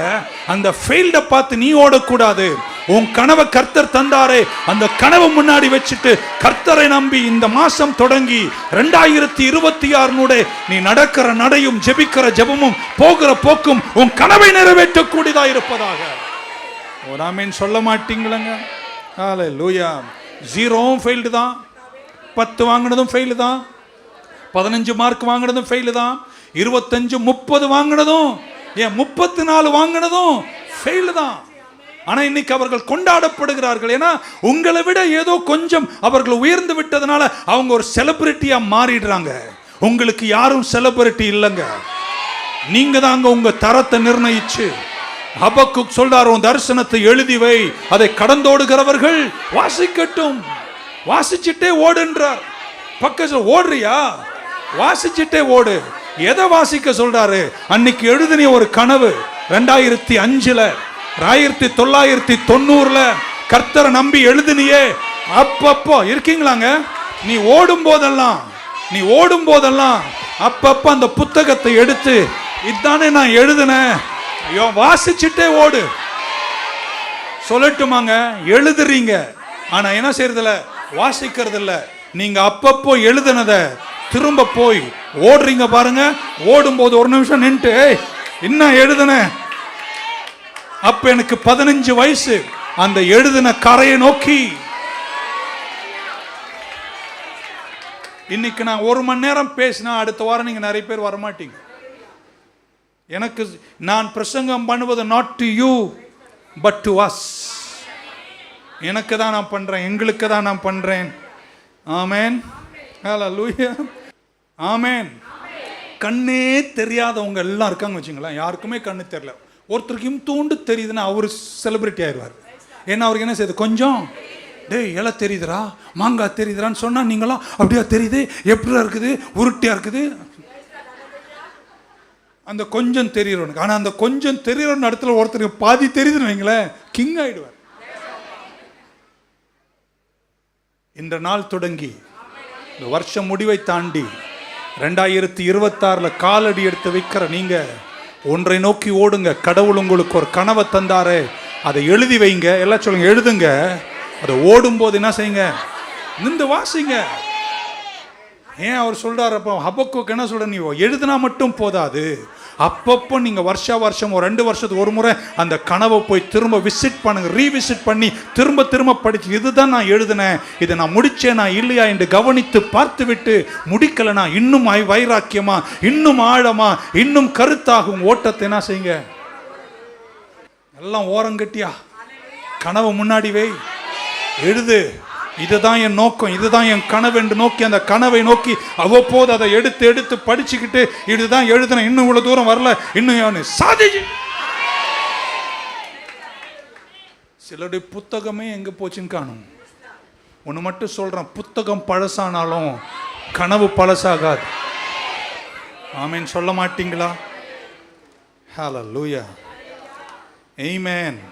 அந்த ஃபெயில்ட பார்த்து நீ ஓடக்கூடாது. உன் கனவை கர்த்தர் தந்தாரே, அந்த கனவை முன்னாடி வச்சுட்டு கர்த்தரை நம்பி இந்த மாசம் தொடங்கி 2026 நீ நடக்கிற நடையும் ஜெபிக்கிற ஜெபமும் போகிற போக்கும் உன் கனவை நிறைவேற்றக்கூடியதா இருப்பதாக. ஒரு ஆமீன் சொல்ல மாட்டீங்களங்க? ஹல்லேலூயா. 0 ஃபெயில்டு தான், 10 வாங்கினதும் ஃபெயிலு தான், 15 மார்க் வாங்கினதும் ஃபெயிலு தான், 25 30 வாங்கினதும், 34 வாங்கினதும் ஃபெயிலு தான். ஆனா இன்னைக்கு அவர்கள் கொண்டாடப்படுகிறார்கள். ஏன்னா உங்களை விட ஏதோ கொஞ்சம் அவர்கள் உயர்ந்து விட்டதுனால அவங்க ஒரு செலிபிரிட்டியா மாறிடுறாங்க. உங்களுக்கு யாரும் செலிபிரிட்டி இல்லைங்க, நீங்க தாங்க உங்க தரத்தை நிர்ணயிச்சு. ஹபக்குக் சொல்றார், உன் தரிசனத்தை எழுதி வை, அதை கடந்தோடுகிறவர்கள் வாசிக்கட்டும். வாசிச்சுட்டே ஓடுன்றார். பக்கத்துல ஓடுறியா? வாசிச்சுட்டே ஓடு. எதை வாசிக்க சொல்றாரு? அன்னைக்கு எழுதின ஒரு கனவு 2005 1990 கர்த்தரை நம்பி எழுதினியே, அப்பப்போ இருக்கீங்களாங்க? நீ ஓடும் போதெல்லாம் அப்பப்ப அந்த புத்தகத்தை எடுத்து இதானே நான் எழுதினேன், வாசிச்சுட்டே ஓடு. சொல்லட்டுமாங்க? எழுதுறீங்க, ஆனா என்ன செய்யறதில்ல, வாசிக்கிறது இல்ல. நீங்க அப்பப்போ எழுதுனத திரும்ப போய் ஓடுறீங்க பாருங்க. ஓடும்போது ஒரு நிமிஷம் நின்று என்ன எழுதுன? அப்ப எனக்கு 15 வயசு. அந்த எழுதின கரையை நோக்கி இன்னைக்கு நான் 1 மணி நேரம் பேசினா அடுத்த வாரம் நீங்க நிறைய பேர் வரமாட்டீங்க. எனக்கு நான் பிரசங்கம் பண்ணுவது not to you but to us. எனக்கு தான் நான் பண்றேன், எங்களுக்கு தான் நான் பண்றேன். ஆமென். ஹல்லேலூயா. ஆமென். கண்ணே தெரியாதவங்க எல்லாம் இருக்காங்க வச்சுங்களேன். யாருக்குமே கண்ணு தெரியல. ஒருத்தருக்கு தூண்டு தெரியுதுன்னா அவரு செலிபிரிட்டி ஆயிடுவார். ஏன்னா அவருக்கு என்ன செய்யுது, கொஞ்சம் டேய் இலை தெரியுதுரா, மாங்காய் தெரியுதுரான்னு சொன்னா நீங்களாம் அப்படியா தெரியுது, எப்படியா இருக்குது, உருட்டியா இருக்குது. அந்த கொஞ்சம் தெரியுறவனுக்கு. ஆனா அந்த கொஞ்சம் தெரியுற இடத்துல ஒருத்தருக்கு பாதி தெரியுதுன்னு வைங்களேன், கிங் ஆயிடுவார். இந்த நாள் தொடங்கி இந்த வருஷம் முடிவை தாண்டி 2026 காலடி எடுத்து வைக்கிற நீங்க ஒன்றை நோக்கி ஓடுங்க. கடவுள் உங்களுக்கு ஒரு கனவை தந்தாரே, அதை எழுதி வைங்க. எல்லாம் சொல்லுங்க, எழுதுங்க. அதை ஓடும் போது என்ன செய்யுங்க, நின்று வாசிங்க. ஏன் அவர் சொல்றாரு? அப்போ ஹபக்குக்கு என்ன சொல்ற, நீ எழுதுனா மட்டும் போதாது, அப்பப்போ நீங்க வருஷம் ஒரு 2 வருஷத்துக்கு ஒரு முறை அந்த கனவை போய் திரும்ப விசிட் பண்ணுங்க, ரீவிசிட் பண்ணி திரும்ப படிச்சு, இதுதான் நான் எழுதினேன், இதை நான் முடிச்சேனா இல்லையா என்று கவனித்து பார்த்து விட்டு முடிக்கலனா இன்னும் வைராக்கியமா, இன்னும் ஆழமா, இன்னும் கருத்தாகும் ஓட்டத்தை என்ன செய்யுங்க. எல்லாம் ஓரங்கட்டியா கனவு முன்னாடி வை, எழுது. இதுதான் என் நோக்கம், இதுதான் என் கனவு என்று நோக்கி அந்த கனவை நோக்கி அவ்வப்போது அதை எடுத்து படிச்சுக்கிட்டு, இதுதான் எழுதுன, இன்னும் இவ்வளவு தூரம் வரல, இன்னும் சாதிச்சு. சிலருடைய புத்தகமே எங்க போச்சுன்னு காணும். ஒன்று மட்டும் சொல்றேன், புத்தகம் பழசானாலும் கனவு பழசாகாது. ஆமேன் சொல்ல மாட்டீங்களா? ஹல்லேலூயா, ஆமென்.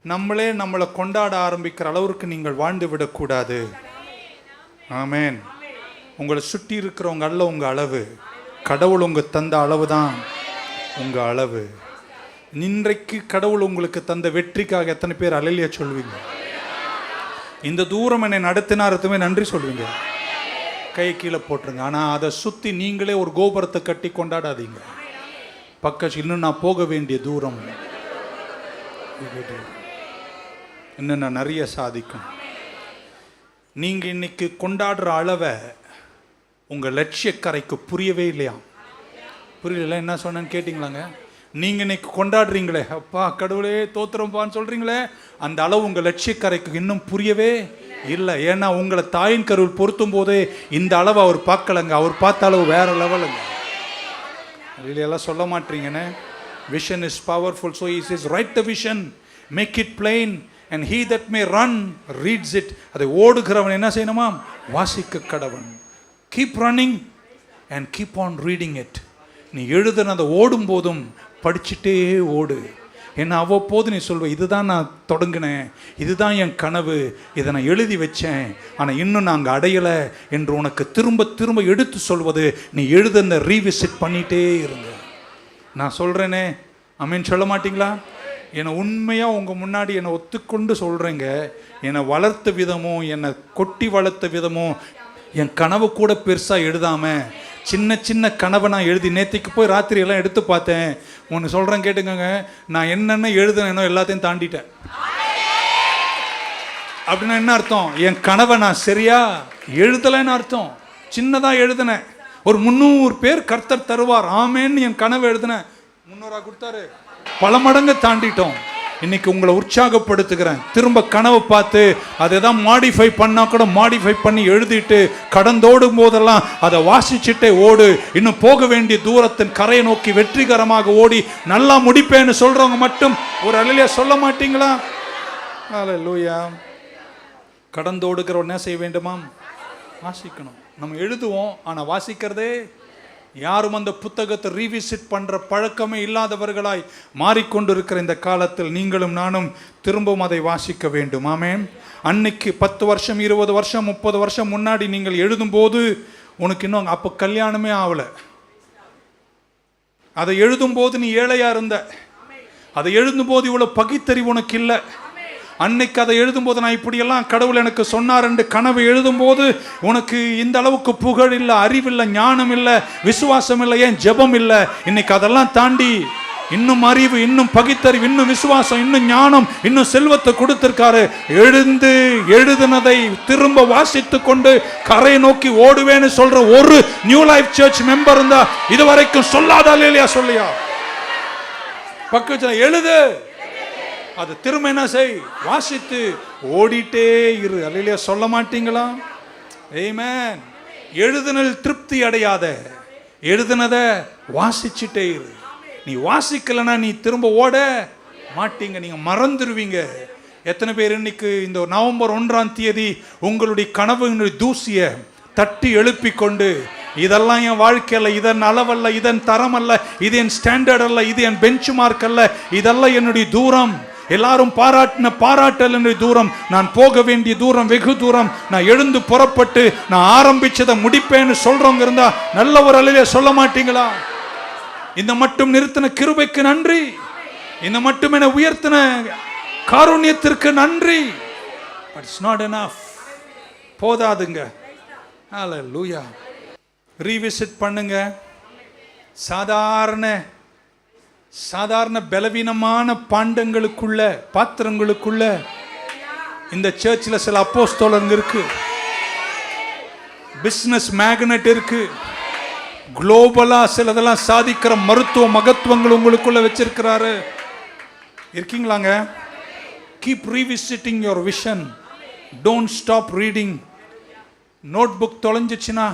நம்மளே நம்மளை கொண்டாட ஆரம்பிக்கிற அளவுக்கு நீங்கள் வாழ்ந்து விடக்கூடாது. ஆமென். உங்களை சுற்றி இருக்கிறவங்க அல்ல உங்க அளவு, கடவுள் உங்க தந்த அளவு தான் உங்க அளவு. இன்றைக்கு கடவுள் உங்களுக்கு தந்த வெற்றிக்காக எத்தனை பேர் அல்லேலூயா சொல்வீங்க? இந்த தூரம் என்னை நடத்தினாரத்துமே நன்றி சொல்வீங்க. கை கீழே போட்டுருங்க. ஆனால் அதை சுற்றி நீங்களே ஒரு கோபுரத்தை கட்டி கொண்டாடாதீங்க. பக்கத்து இன்னும் நான் போக வேண்டிய தூரம், இன்னும் நான் நிறைய சாதிக்கும். நீங்க இன்னைக்கு கொண்டாடுற அளவை உங்க லட்சியக்கரைக்கு புரியவே இல்லையா? புரியல, என்ன சொன்னேன்னு கேட்டீங்களாங்க? நீங்க இன்னைக்கு கொண்டாடுறீங்களே, அப்பா கடவுளே தோத்திரம்பான்னு சொல்றீங்களே, அந்த அளவு உங்க லட்சியக்கரைக்கு இன்னும் புரியவே இல்லை. ஏன்னா உங்களை தாயின் கருவில் பொருத்தும் போதே இந்த அளவு அவர் பார்க்கலங்க, அவர் பார்த்த அளவு வேற லெவலுங்க. எல்லாம் சொல்ல மாட்டீங்கன்னு. Vision is powerful, so he says write the vision, make it plain, and he that may run reads it. அதை ஓடுகிறவன் என்ன செய்யணுமா? வாசிக்க கடவன். Keep running and keep on reading it. நீ எழுதுனதை ஓடும் போதும் படிச்சுட்டே ஓடு. என்ன அவ்வப்போது நீ சொல்வ, இதுதான் நான் தொடங்கினேன், இதுதான் என் கனவு, இதை நான் எழுதி வச்சேன், ஆனால் இன்னும் நாங்கள் அடையலை என்று உனக்கு திரும்ப எடுத்து சொல்வது, நீ எழுதுன ரீவிசிட் பண்ணிகிட்டே இருங்க. நான் சொல்கிறேனே, ஆமென் சொல்ல மாட்டிங்களா? என்னை உண்மையாக உங்கள் முன்னாடி என்னை ஒத்துக்கொண்டு சொல்கிறேங்க. என்னை வளர்த்த விதமும், என்னை கொட்டி வளர்த்த விதமும், என் கனவு கூட பெருசாக எழுதாமல் சின்ன கனவை நான் எழுதி நேற்றுக்கு போய் ராத்திரி எல்லாம் எடுத்து பார்த்தேன். ஒன்று சொல்கிறேன் கேட்டுக்கோங்க, நான் என்னென்ன எழுதுனேனோ எல்லாத்தையும் தாண்டிட்டேன். அப்படின்னா என்ன அர்த்தம்? என் கனவை நான் சரியா எழுதலைன்னு அர்த்தம். சின்னதாக எழுதினேன், ஒரு 300 பேர் கர்த்தர் தருவார் ஆமேன்னு என் கனவை எழுதினேன், 300 கொடுத்தாரு, பல மடங்கு தாண்டிட்டோம். இன்னைக்கு உங்களை உற்சாகப்படுத்துகிறேன். திரும்ப கனவை பார்த்து அதை தான் மாடிஃபை பண்ணா கூட மாடிஃபை பண்ணி எழுதிட்டு கடந்தோடும் போதெல்லாம் அதை வாசிச்சுட்டே ஓடு. இன்னும் போக வேண்டிய தூரத்தின் கரையை நோக்கி வெற்றிகரமாக ஓடி நல்லா முடிப்பேன்னு சொல்றவங்க மட்டும் ஒரு அல்லேலூயா சொல்ல மாட்டீங்களா? அல்லேலூயா. கடந்தோடுகிறவன் என்ன செய்ய வேண்டுமா? வாசிக்கணும். நம்ம எழுதுவோம், ஆனால் வாசிக்கிறதே யாரும் அந்த புத்தகத்தை ரீவிசிட் பண்ற பழக்கமே இல்லாதவர்களாய் மாறிக்கொண்டிருக்கிற இந்த காலத்தில் நீங்களும் நானும் திரும்பவும் அதை வாசிக்க வேண்டும். ஆமென். அன்னைக்கு 10 வருஷம் 20 வருஷம் 30 வருஷம் முன்னாடி நீங்கள் எழுதும்போது உனக்கு இன்னும் அப்போ கல்யாணமே ஆகலை. அதை எழுதும்போது நீ ஏழையா இருந்த, அதை எழுதும்போது இவ்வளவு பகுத்தறிவு உனக்கு இல்லை. அன்னைக்கு அதை எழுதும்போது நான் இப்படியெல்லாம் கடவுள் எனக்கு சொன்னார் என்று கனவு எழுதும்போது உனக்கு இந்த அளவுக்கு புகழ் இல்லை, அறிவில்லை, ஞானம் இல்லை, விசுவாசம் இல்லை, ஏன் ஜெபம் இல்லை. இன்னைக்கு அதெல்லாம் தாண்டி இன்னும் அறிவு, இன்னும் பகுத்தறிவு, இன்னும் விசுவாசம், இன்னும் ஞானம், இன்னும் செல்வத்தை கொடுத்திருக்காரு. எழுதுனதை திரும்ப வாசித்து கொண்டு கரையை நோக்கி ஓடுவேன்னு சொல்ற ஒரு நியூ லைஃப் சர்ச் மெம்பர் இருந்தா இதுவரைக்கும் சொல்லாதா இல்லையா? சொல்லியா? பக்கத்துல எழுது, அது திரும்ப என்ன செய்? வாசித்து ஓடிட்டே இரு. அல்லேலூயா சொல்ல மாட்டீங்களா? ஆமென். எழுதுனல் திருப்தி அடையாத, எழுதுனத வாசிச்சுட்டே இரு. நீ வாசிக்கலனா நீ திரும்ப ஓட மாட்டீங்க, நீங்க மறந்துடுவீங்க. எத்தனை பேர் இன்னைக்கு இந்த நவம்பர் 1ஆம் தேதி உங்களுடைய கனவுகளுடைய தூசியை தட்டி எழுப்பி கொண்டு, இதெல்லாம் என் வாழ்க்கையில், இதன் அளவல்ல, இதன் தரம் அல்ல, இது என் ஸ்டாண்டர்ட் அல்ல, இது என் பெஞ்ச் மார்க் அல்ல, இதெல்லாம் என்னுடைய தூரம், எல்லாரும் பாராட்டின பாராட்டல் என்னுடைய தூரம், நான் போக வேண்டிய தூரம் வெகு தூரம், நான் எழுந்து புறப்பட்டு நான் ஆரம்பிச்சதை முடிப்பேன்னு சொல்றவங்க இருந்தா நல்ல ஒரு அல்லேலூயா சொல்ல மாட்டீங்களா? இந்த மட்டும் நிறுத்தின கிருபைக்கு நன்றி, இந்த மட்டும் என உயர்த்தின காருண்யத்திற்கு நன்றி. But it's not enough. போதாதுங்க. ஹல்லேலூயா. ரீவிசிட் பண்ணுங்க, சாதாரண பலவீனமான பாண்டங்களுக்குள்ள, பாத்திரங்களுக்குள்ள இந்த சர்ச்சில் சில அப்போஸ்தலர்கள் இருக்கு, பிசினஸ் மேக்னட் இருக்கு, குளோபலா சிலதெல்லாம் சாதிக்கிற மருத்துவ மகத்துவங்கள் உங்களுக்குள்ள வச்சிருக்கிறாரு. இருக்கீங்களாங்க? Keep revisiting your vision. Don't stop reading. Notebook தொலைஞ்சிச்சுன்னா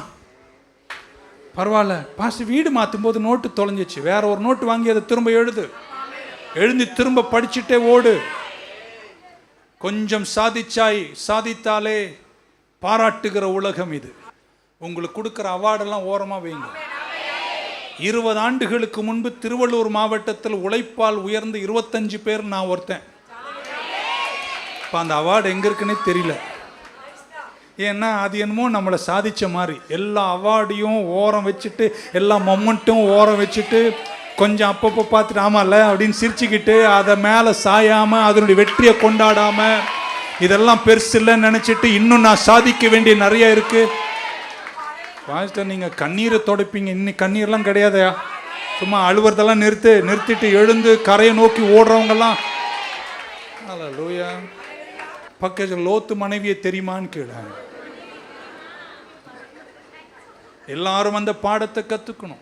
பரவாயில்ல, பாஸ்டர் வீடு மாற்றும் போது நோட்டு தொலைஞ்சிச்சு, வேற ஒரு நோட்டு வாங்கி அதை திரும்ப எழுதி திரும்ப படிச்சுட்டே ஓடு. கொஞ்சம் சாதித்தாலே பாராட்டுகிற உலகம் இது. உங்களுக்கு கொடுக்குற அவார்டெல்லாம் ஓரமாக வைங்க. 20 ஆண்டுகளுக்கு முன்பு திருவள்ளூர் மாவட்டத்தில் உழைப்பால் உயர்ந்த 25 பேர் நான் ஒருத்தன். இப்போ அந்த அவார்டு எங்கே இருக்குன்னே தெரியல. ஏன்னா அது என்னமோ நம்மளை சாதித்த மாதிரி எல்லா அவார்டையும் ஓரம் வச்சுட்டு, எல்லா மொமெண்ட்டும் ஓரம் வச்சுட்டு, கொஞ்சம் அப்பப்போ பார்த்துட்டு ஆமாம்ல அப்படின்னு சிரிச்சுக்கிட்டு, அதை மேலே சாயாமல் அதனுடைய வெற்றியை கொண்டாடாமல், இதெல்லாம் பெருசு இல்லைன்னு நினச்சிட்டு இன்னும் நான் சாதிக்க வேண்டிய நிறைய இருக்குது. பாஸ்டர் நீங்கள் கண்ணீரை துடைப்பீங்க, இன்னைக்கு கண்ணீர்லாம் கிடையாதையா, சும்மா அழுவுறதெல்லாம் நிறுத்திட்டு எழுந்து கரையை நோக்கி ஓடுறவங்கெல்லாம். அல்லேலூயா. பக்கத்தில் லோத்து மனைவியை தெரியுமான்னு கேளு. எல்லாரும் அந்த பாடத்தை கற்றுக்கணும்.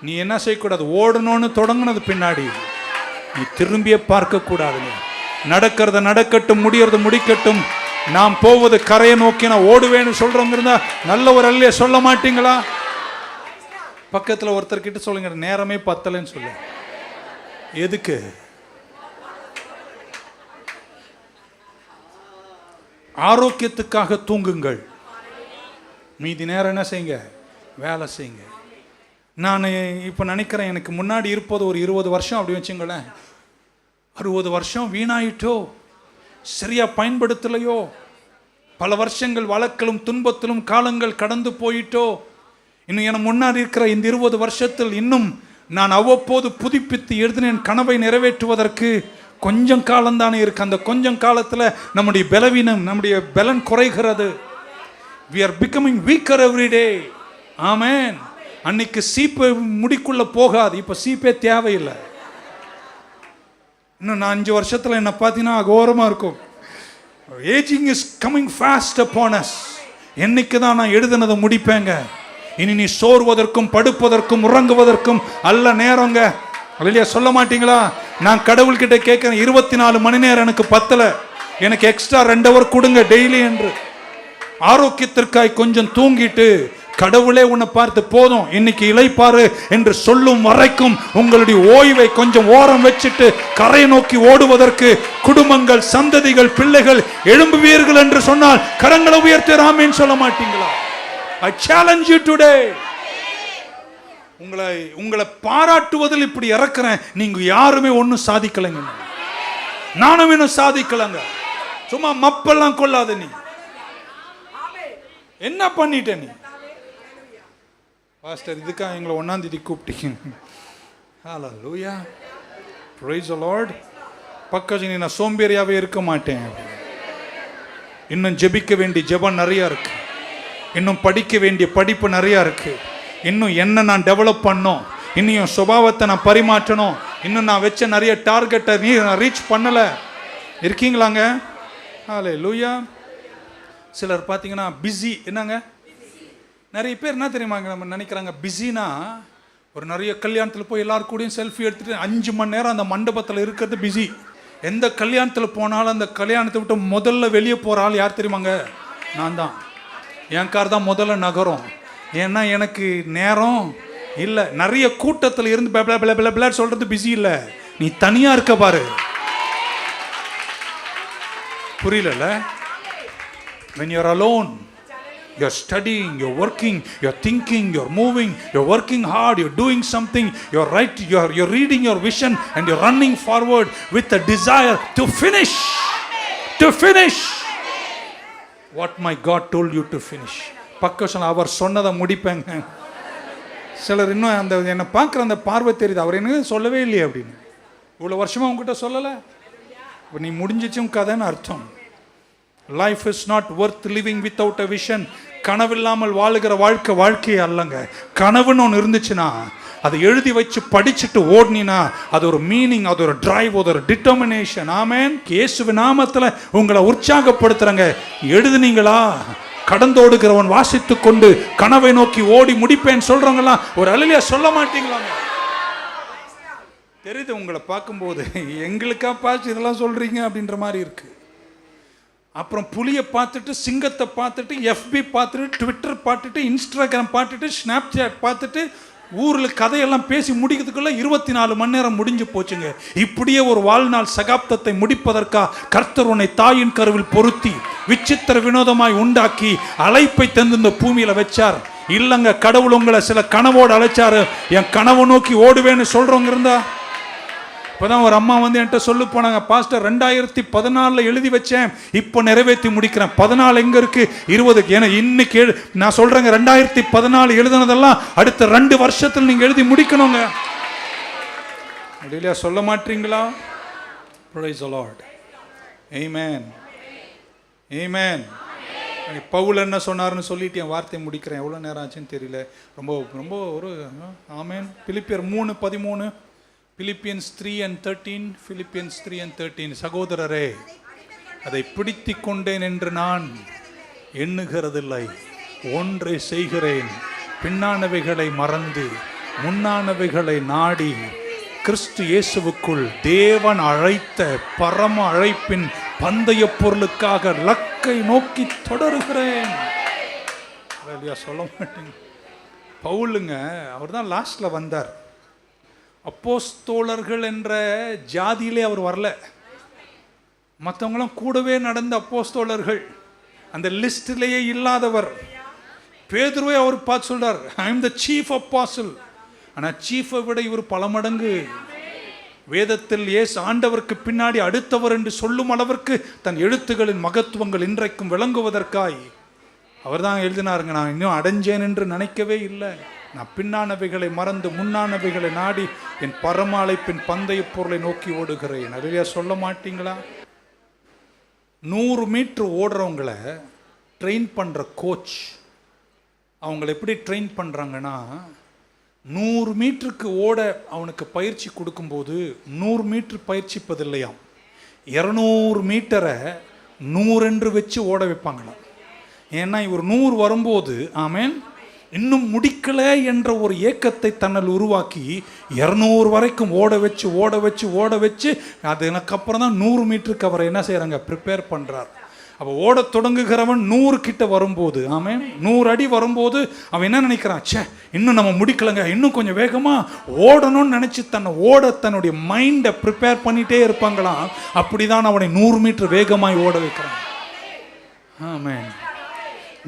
நீ என்ன செய்யக்கூடாது, ஓடணும்னு தொடங்கினது பின்னாடி நீ திரும்பிய பார்க்கக்கூடாது. நடக்கிறத நடக்கட்டும், முடியறது முடிக்கட்டும், நாம் போவது கரையை நோக்கி நான் ஓடுவேன்னு சொல்றவங்க இருந்தா நல்ல ஒரு அல்லையே சொல்ல மாட்டீங்களா? பக்கத்தில் ஒருத்தர்கிட்ட சொல்லுங்க, நேரமே பத்தலைன்னு சொல்ல. எதுக்கு? ஆரோக்கியத்துக்காக தூங்குங்கள், மீதி நேரம் என்ன செய்யுங்க, வேலை செய்யுங்க. நான் இப்போ நினைக்கிறேன், எனக்கு முன்னாடி இருப்பது ஒரு 20 வருஷம் அப்படி வச்சுங்களேன். 60 வருஷம் வீணாயிட்டோ, சரியா பயன்படுத்தலையோ, பல வருஷங்கள் வழக்கிலும் துன்பத்திலும் காலங்கள் கடந்து போயிட்டோ. இன்னும் என முன்னாடி இருக்கிற இந்த 20 வருஷத்தில் இன்னும் நான் அவ்வப்போது புதுப்பித்து எழுதினேன் கனவை நிறைவேற்றுவதற்கு கொஞ்சம் காலம்தானே இருக்கு. அந்த கொஞ்சம் காலத்தில் நம்முடைய பலவீனம், நம்முடைய பலன் குறைகிறது. we are becoming weaker every day. ஆமென். அன்னைக்கு சீப்பு முடிக்குள்ள போகாது, இப்போ சீப்பே தேவையில்லை. இன்னும் 5 வருஷத்தில் என்ன பார்த்தீங்கன்னா அகோரமாக இருக்கும். Ageing is coming fast upon us. என்னைக்கு தான் நான் எழுதினதை முடிப்பேங்க? இனி நீ சோர்வதற்கும் படுப்பதற்கும் உறங்குவதற்கும் அல்ல நேரங்க. இல்லையா? சொல்ல மாட்டீங்களா? நான் கடவுள்கிட்ட கேட்கிறேன், 24 மணி நேரம் எனக்கு பத்தலை, எனக்கு எக்ஸ்ட்ரா 2 ஹவர் கொடுங்க டெய்லி என்று. ஆரோக்கியத்திற்காய் கொஞ்சம் தூங்கிட்டு கடவுளே உன்னை பார்த்து போதும் இன்னைக்கு இளைப்பாறு என்று சொல்லும் வரைக்கும் உங்களுடைய ஓய்வை கொஞ்சம் ஓரம் வச்சுட்டு கரை நோக்கி ஓடுவதற்கு குடும்பங்கள், சந்ததிகள், பிள்ளைகள் எழும்புவீர்கள் என்று சொன்னால் கரங்களை உயர்த்தி ஆமென் சொல்ல மாட்டீங்களா? I challenge you today. உங்களை பாராட்டுவதில் இப்படி இறக்குறேன். நீங்க யாருமே ஒன்னும் சாதிக்கலைங்க, நானும் இன்னும் சாதிக்கலங்க. சும்மா மப்பெல்லாம் கொள்ளாத. நீ என்ன பண்ணிட்ட? நீ பாஸ்டர் இதுக்காக எங்களை 1ஆம் தேதி கூப்பிட்டீங்க. ஹல்லேலூயா, பிரைஸ் தி லார்ட். பக்கத்துல நான் சோம்பேறியாவே இருக்க மாட்டேன். இன்னும் ஜெபிக்க வேண்டிய ஜெபம் நிறைய இருக்கு, இன்னும் படிக்க வேண்டிய படிப்பு நிறைய இருக்கு, இன்னும் என்ன நான் டெவலப் பண்ணணும், இன்னும் என் சுபாவத்தை நான் பரிமாற்றணும், இன்னும் நான் வச்ச நிறைய டார்கெட்டை நான் ரீச் பண்ணல. இருக்கீங்களாங்க? ஹல்லேலூயா. சிலர் பார்த்தீங்கன்னா பிஸி. என்னங்க, நிறைய பேர் என்ன தெரியுமாங்க, நம்ம நினைக்கிறாங்க பிஸினா ஒரு நிறைய கல்யாணத்தில் போய் எல்லாரும் கூடயும் செல்ஃபி எடுத்துட்டு 5 மணி நேரம் அந்த மண்டபத்தில் இருக்கிறது பிஸி. எந்த கல்யாணத்தில் போனாலும் அந்த கல்யாணத்தை விட்டு முதல்ல வெளியே போகிற ஆள் யார் தெரியுமாங்க? நான் தான். என் கார் தான் முதல்ல நகரும். ஏன்னா எனக்கு நேரம் இல்லை. நிறைய கூட்டத்தில் இருந்து பிளா சொல்றது பிஸி இல்லை, நீ தனியா இருக்க பாரு. புரியல? When you're alone, you're studying, you're working, you're thinking, you're moving, you're working hard, you're doing something, you're reading your vision and you're running forward with a desire to finish what my God told you to finish. பக்கத்துல அவர் சொன்னதை முடிப்பேங்க. சிலர் இன்னும் அந்த என்னை பார்க்குற அந்த பார்வை தெரியுது, அவர் என்ன சொல்லவே இல்லையே அப்படின்னு. இவ்வளோ வருஷமா உங்ககிட்ட சொல்லலை, இப்போ நீ முடிஞ்சிச்சும் கதைன்னு அர்த்தம். Life is not worth living without a vision. கனவில்லாமல் வாழுகிற வாழ்க்கையே அல்லங்க. கனவுன்னு ஒன்று இருந்துச்சுன்னா அதை எழுதி வச்சு படிச்சுட்டு ஓடினா அது ஒரு மீனிங், அது ஒரு டிரைவ், அது ஒரு டிட்டர்மினேஷன். ஆமென். இயேசுவின் நாமத்தில் உங்களை உற்சாகப்படுத்துறங்க. எழுதுனீங்களா? கடந்தோடுகிறவன் வாசித்து கொண்டு கனவை நோக்கி ஓடி முடிப்பேன் சொல்றவங்களா ஒரு அல்லேலூயா சொல்ல மாட்டீங்களாங்க? தெரியுது உங்களை பார்க்கும்போது, எங்களுக்கா பார்த்து இதெல்லாம் சொல்றீங்க அப்படின்ற மாதிரி இருக்கு. அப்புறம் புலியை பார்த்துட்டு, சிங்கத்தை பார்த்துட்டு, எஃபி பார்த்துட்டு, ட்விட்டர் பார்த்துட்டு, இன்ஸ்டாகிராம் பார்த்துட்டு, ஸ்னாப் சாட் பார்த்துட்டு, ஊரில் கதையெல்லாம் பேசி முடிக்கிறதுக்குள்ள 24 மணி நேரம் முடிஞ்சு போச்சுங்க. இப்படியே ஒரு வாழ்நாள் சகாப்தத்தை முடிப்பதற்கா கர்த்தர் உன்னை தாயின் கருவில் பொருத்தி விசித்திர வினோதமாய் உண்டாக்கி அழைப்பை தந்து இந்த பூமியில வச்சார். இல்லைங்க, கடவுள் உங்களை சில கனவோடு அழைச்சாரு. என் கனவு நோக்கி ஓடுவேன்னு சொல்றவங்க இருந்தா, இப்போதான் ஒரு அம்மா வந்து என்கிட்ட சொல்லு போனாங்க, பாஸ்டர் 2014 எழுதி வச்சேன், இப்போ நிறைவேற்றி முடிக்கிறேன். 14 எங்க இருக்கு? 20. ஏன்னா இன்னைக்கு நான் சொல்றேங்க, 2014 எழுதுனதெல்லாம் அடுத்த 2 வருஷத்தில் நீங்க எழுதி முடிக்கணுங்க. இல்லையா? சொல்ல மாட்டீங்களா? Praise the Lord. Amen. Amen. Pavul என்ன சொன்னார்னு சொல்லிட்டு என் வார்த்தையை முடிக்கிறேன். எவ்வளோ நேரம் ஆச்சுன்னு தெரியல. ரொம்ப ரொம்ப ஒரு ஆமென். பிலிப்பியர் 3:13, Philippians 3:13, Philippians 3:13. சகோதரரே, அதை பிடித்து கொண்டேன் என்று நான் எண்ணுகிறதில்லை, ஒன்றை செய்கிறேன், பின்னானவைகளை மறந்து முன்னானவைகளை நாடி கிறிஸ்து இயேசுவுக்குள் தேவன் அழைத்த பரம அழைப்பின் பந்தய பொருளுக்காக லக்கை நோக்கி தொடருகிறேன். சொல்ல மாட்டேங்க. பவுலுங்க, அவர் தான் லாஸ்ட்ல வந்தார். அப்போஸ்தலர்கள் என்ற ஜாதியிலே அவர் வரல. மற்றவங்களாம் கூடவே நடந்த அப்போஸ்தலர்கள், அந்த லிஸ்டிலேயே இல்லாதவர். பேதுருவை அவர் பார்த்து சொல்றார், I am the chief apostle. ஆனால் சீஃபை விட இவர் பல மடங்கு வேதத்தில் இயேசு ஆண்டவருக்கு பின்னாடி அடுத்தவர் என்று சொல்லும் அளவிற்கு தன் எழுத்துக்களின் மகத்துவங்கள் இன்றைக்கும் விளங்குவதற்காய் அவர் தான் எழுதினாருங்க. நான் இன்னும் அடைஞ்சேன் என்று நினைக்கவே இல்லை. நான் பின்னானவைகளை மறந்து முன்னானவைகளை நாடி என் பரம அழைப்பின் பந்தய பொருளை நோக்கி ஓடுகிறேன். அதுலையா சொல்ல மாட்டீங்களா? 100 மீட்டர் ஓடுறவங்களை ட்ரெயின் பண்ணுற கோச் அவங்களை எப்படி ட்ரெயின் பண்ணுறாங்கன்னா, 100 மீட்டருக்கு ஓட அவனுக்கு பயிற்சி கொடுக்கும்போது 100 மீட்டர் பயிற்சிப்பதில்லையாம், 200 மீட்டரை 100 என்று வச்சு ஓட வைப்பாங்களாம். ஏன்னா இவர் 100 வரும்போது ஆமென் இன்னும் முடிக்கல என்ற ஒரு ஏக்கத்தை தன்னால் உருவாக்கி 200 வரைக்கும் ஓட வச்சு அதுக்கப்புறம் தான் 100 மீட்டருக்கு அவரை என்ன செய்கிறாங்க, ப்ரிப்பேர் பண்ணுறார். அப்போ ஓட தொடங்குகிறவன் 100 கிட்ட வரும்போது ஆமென் 100 அடி வரும்போது அவன் என்ன நினைக்கிறான், ச்சே இன்னும் நம்ம முடிக்கலங்க, இன்னும் கொஞ்சம் வேகமாக ஓடணும்னு நினச்சி தன்னுடைய மைண்டை ப்ரிப்பேர் பண்ணிகிட்டே இருப்பாங்களாம். அப்படி தான் அவனை 100 மீட்டர் வேகமாய் ஓட வைக்கிறான். ஆமென்.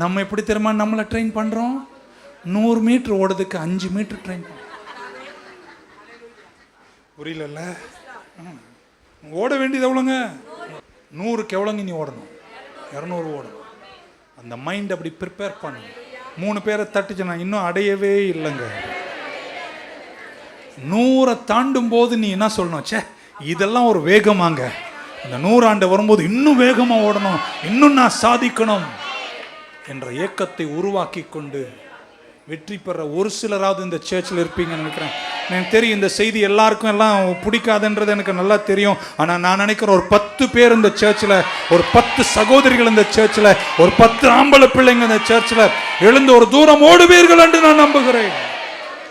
நம்ம எப்படி தெரியுமா நம்மளை ட்ரெயின் பண்ணுறோம்? 100 மீட்டர் ஓடுறதுக்கு 5 மீட்டர் ட்ரெயின் பண்ண. புரியல? ஓட வேண்டியது எவ்வளோங்க? 100க்கு எவ்வளோங்க நீ ஓடணும்? 200 ஓடணும். அந்த மைண்ட் அப்படி ப்ரிப்பேர் பண்ணணும். 3 பேரை தட்டுச்சு, நான் இன்னும் அடையவே இல்லைங்க. 100 தாண்டும் போது நீ என்ன சொல்லணும், ச்சே இதெல்லாம் ஒரு வேகமாங்க, அந்த 100 ஆண்டு வரும்போது இன்னும் வேகமாக ஓடணும், இன்னும் நான் சாதிக்கணும் என்ற ஏக்கத்தை உருவாக்கி கொண்டு வெற்றி பெற ஒரு சிலராவது இந்த சர்ச்சில் இருப்பீங்கன்னு நினைக்கிறேன். எனக்கு தெரியும் இந்த செய்தி எல்லாருக்கும் எல்லாம் பிடிக்காதுன்றது எனக்கு நல்லா தெரியும். ஆனால் நான் நினைக்கிறேன் ஒரு 10 பேர் இந்த சர்ச்சில், ஒரு 10 சகோதரிகள் இந்த சர்ச்சில், ஒரு 10 ஆம்பளை பிள்ளைங்க இந்த சர்ச்சில் எழுந்து ஒரு தூரம் ஓடுவீர்கள் என்று நான் நம்புகிறேன்.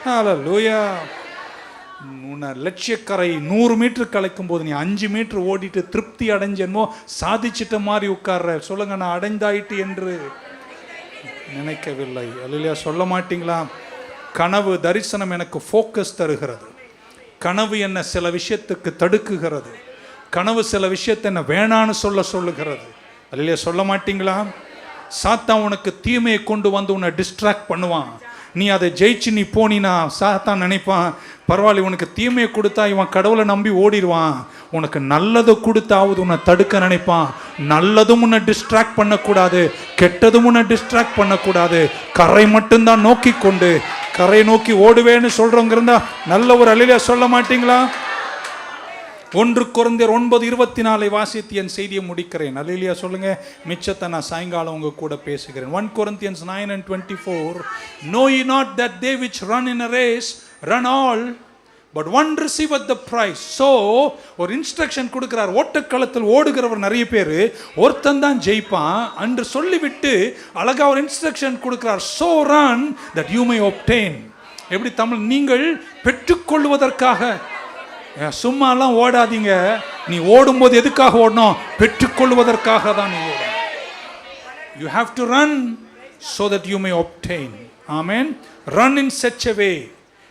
ஹல்லேலூயா. உன்னை லட்சியக்கரை 100 மீட்டர் கலைக்கும் போது நீ 5 மீட்டர் ஓடிட்டு திருப்தி அடைஞ்சேனோ சாதிச்சிட்ட மாதிரி உட்கார்ற. சொல்லுங்க, நான் அடைந்தாயிட்டு என்று நினைக்கவில்லை. அல்லேலூயா சொல்ல மாட்டீங்களா? கனவு தரிசனம் எனக்கு ஃபோக்கஸ் தருகிறது. கனவு என்ன சில விஷயத்துக்கு தடுக்குகிறது. கனவு சில விஷயத்தை என்ன வேணான்னு சொல்லுகிறது. அல்லேலூயா சொல்ல மாட்டீங்களா? சாத்தான் உனக்கு தீமையை கொண்டு வந்து உன்னை டிஸ்ட்ராக்ட் பண்ணுவான். நீ அதை ஜெயிச்சு நீ போனினா சாத்தான் நினைப்பான், பரவாயில்ல உனக்கு தீமையை கொடுத்தா இவன் கடவுளை நம்பி ஓடிடுவான், உனக்கு நல்லதை கொடுத்தாவது உன்னை தடுக்க நினைப்பான். நல்லதும் உன்னை டிஸ்ட்ராக்ட் பண்ணக்கூடாது, கெட்டதும் உன்னை டிஸ்ட்ராக்ட் பண்ணக்கூடாது. கரை மட்டும்தான் நோக்கி கொண்டு கரை நோக்கி ஓடுவேன்னு சொல்றவங்க இருந்தா நல்ல ஒரு அல்லேலூயா சொல்ல மாட்டீங்களா? 1 கொரிந்தியர் 9:24 வாசித்து என் செய்தியை முடிக்கிறேன். அல்லேலூயா சொல்லுங்க. மிச்சத்தை நான் சாயங்காலம் உங்க கூட பேசுகிறேன். 1 Corinthians 9:24 Know ye not that they which run in a race run all, but one receiveth the prize. So ஒரு இன்ஸ்ட்ரக்ஷன் கொடுக்கிறார். ஓட்டக்களத்தில் ஓடுகிறவர் நிறைய பேர், ஒருத்தன் தான் ஜெயிப்பான் என்று சொல்லிவிட்டு அழகா ஒரு இன்ஸ்ட்ரக்ஷன் கொடுக்கிறார். So run that you may obtain. எப்படி தமிழ்? நீங்கள் பெற்றுக்கொள்வதற்காக. சும்மாலாம் ஓடாதீங்க. நீ ஓடும்போது எதுக்காக ஓடணும்? பெற்றுக்கொள்வதற்காக தான் நீ ஓடணும். You have to run so that you may obtain. Amen. Run in such a way.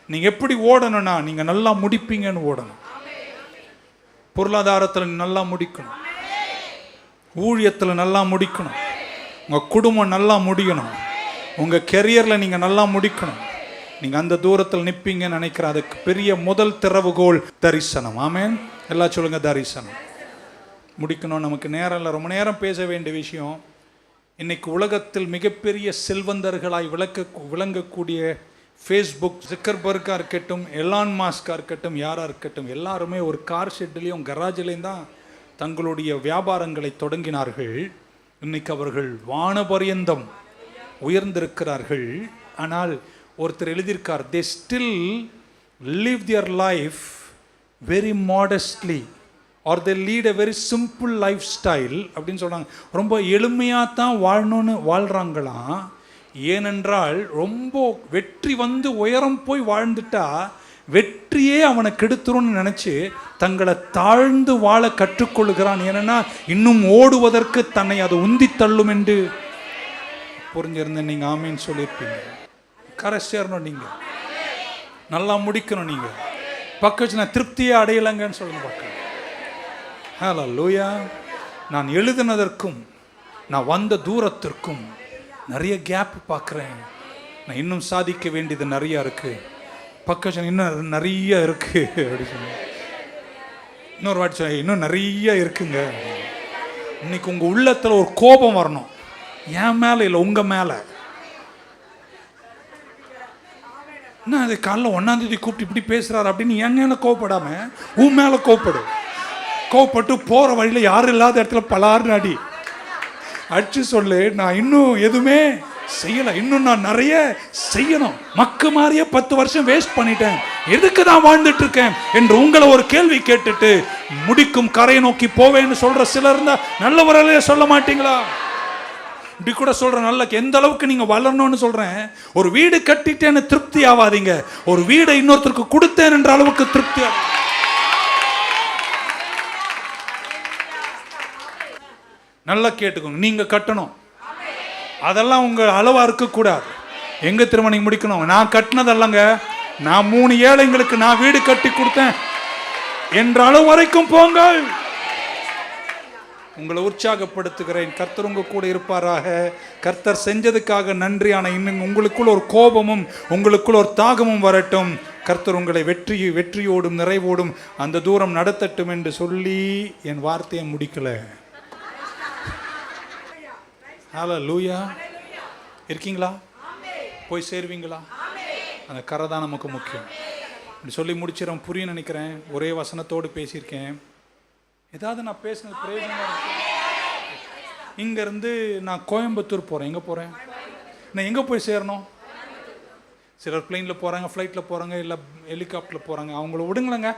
நீங்க எப்படி ஓடணும்னா நீங்க நல்லா முடிப்பீங்கன்னு ஓடணும். பொருளாதாரத்தில் நல்லா முடிக்கணும், ஊழியத்தில் நல்லா முடிக்கணும், உங்க குடும்பம் நல்லா முடியணும், உங்க கெரியர்ல நீங்க நல்லா முடிக்கணும். நீங்க அந்த தூரத்தில் நிற்பீங்கன்னு நினைக்கிற அதுக்கு பெரிய முதல் திறவுகோல் தரிசனம். ஆமென். எல்லாம் சொல்லுங்க தரிசனம். முடிக்கணும். நமக்கு நேரம் இல்லை, ரொம்ப நேரம் பேச வேண்டிய விஷயம். இன்னைக்கு உலகத்தில் மிகப்பெரிய செல்வந்தர்களாய் விளங்கக்கூடிய ஃபேஸ்புக் ஜக்கர்பர்கா இருக்கட்டும், எலான் மாஸ்கா இருக்கட்டும், யாராக இருக்கட்டும், எல்லாருமே ஒரு கார் ஷெட்லேயும் கராஜிலையும் தான் தங்களுடைய வியாபாரங்களை தொடங்கினார்கள். இன்னைக்கு அவர்கள் வானபரியந்தம் உயர்ந்திருக்கிறார்கள். ஆனால் ஒருத்தர் எழுதியிருக்கார், they still live their life very modestly or they lead a very simple lifestyle அப்படின்னு சொல்கிறாங்க. ரொம்ப எளிமையாக தான் வாழணும்னு வாழ்கிறாங்களாம். ஏனென்றால் ரொம்ப வெற்றி வந்து உயரம் போய் வாழ்ந்துட்டா வெற்றியே அவனை கெடுத்துரும்னு நினச்சி தங்களை தாழ்ந்து வாழ கற்றுக்கொள்கிறான். ஏன்னா இன்னும் ஓடுவதற்கு தன்னை அது உந்தி தள்ளும் என்று புரிஞ்சிருந்தேன். நீங்கள் ஆமீன்னு சொல்லியிருப்பீங்க. கரை சேரணும், நீங்கள் நல்லா முடிக்கணும். நீங்கள் பக்கம் நான் திருப்தியே அடையலைங்கன்னு சொல்லுங்க பக்கம். ஹல்லேலூயா. நான் எழுதினதற்கும் நான் வந்த தூரத்திற்கும் நிறைய கேப் பார்க்குறேன். நான் இன்னும் சாதிக்க வேண்டியது நிறையா இருக்குது. பக்கம் இன்னும் நிறைய இருக்குது அப்படி சொன்னேன். இன்னொரு வாட்டி சொன்ன இன்னும் நிறைய இருக்குங்க. இன்னைக்கு உங்கள் உள்ளத்தில் ஒரு கோபம் வரணும். என் மேலே இல்லை, உங்கள் மேலே. என்ன அது காலைல 1ஆம் தேதி கூப்பிட்டு இப்படி பேசுகிறாரு அப்படின்னு என் மேலே கோவப்படாமல் உன் மேலே கோவப்படு. கோவப்பட்டு போகிற வழியில் யாரும் இல்லாத இடத்துல பலாருன்னு அடிச்சு சொல்லு, நான் இன்னும் எதுவுமே செய்யலை, இன்னும் நான் நிறைய செய்யணும். மக்கு மாதிரியே 10 வருஷம் வேஸ்ட் பண்ணிட்டேன், எதுக்கு தான் வாழ்ந்துட்டு இருக்கேன் என்று உங்களை ஒரு கேள்வி கேட்டுட்டு முடிக்கும் கரையை நோக்கி போவேன்னு சொல்கிற சிலர் இருந்தால் நல்லவர்களே சொல்ல மாட்டீங்களா? இப்படி கூட சொல்கிறேன். நல்ல எந்த அளவுக்கு நீங்கள் வளரணும்னு சொல்கிறேன். ஒரு வீடு கட்டிட்டேன்னு திருப்தி ஆகாதீங்க. ஒரு வீடை இன்னொருத்தருக்கு கொடுத்தேன் என்ற அளவுக்கு திருப்தி. நல்லா கேட்டுக்கோங்க. நீங்கள் கட்டணும், அதெல்லாம் உங்கள் அளவாக இருக்கக்கூடாது. எங்கே திருமணம் முடிக்கணும்? நான் கட்டினதல்லங்க, நான் 3 ஏழைங்களுக்கு நான் வீடு கட்டி கொடுத்தேன் என்ற அளவு வரைக்கும் போங்கள். உங்களை உற்சாகப்படுத்துகிறேன். கர்த்தர் உங்க கூட இருப்பாராக. கர்த்தர் செஞ்சதுக்காக நன்றி. ஆனால் இன்னும் உங்களுக்குள்ள ஒரு கோபமும் உங்களுக்குள்ள ஒரு தாகமும் வரட்டும். கர்த்தர் உங்களை வெற்றியோடும் நிறைவோடும் அந்த தூரம் நடத்தட்டும் என்று சொல்லி என் வார்த்தையை முடிக்கல. ஹல்லேலூயா. இருக்கீங்களா? போய் சேருவீங்களா? அந்த கரை தான் நமக்கு முக்கியம். இப்படி சொல்லி முடிச்சிடறேன். புரிய நினைக்கிறேன். ஒரே வசனத்தோடு பேசியிருக்கேன். ஏதாவது நான் பேசினது பிரயோஜனமாக இருக்கு. இங்கேருந்து நான் கோயம்புத்தூர் போகிறேன். எங்கே போகிறேன்? நான் எங்கே போய் சேரணும்? சிலர் பிளெயினில் போகிறாங்க, ஃப்ளைட்டில் போகிறாங்க, இல்லை ஹெலிகாப்டரில் போகிறாங்க. அவங்கள விடுங்களேங்க.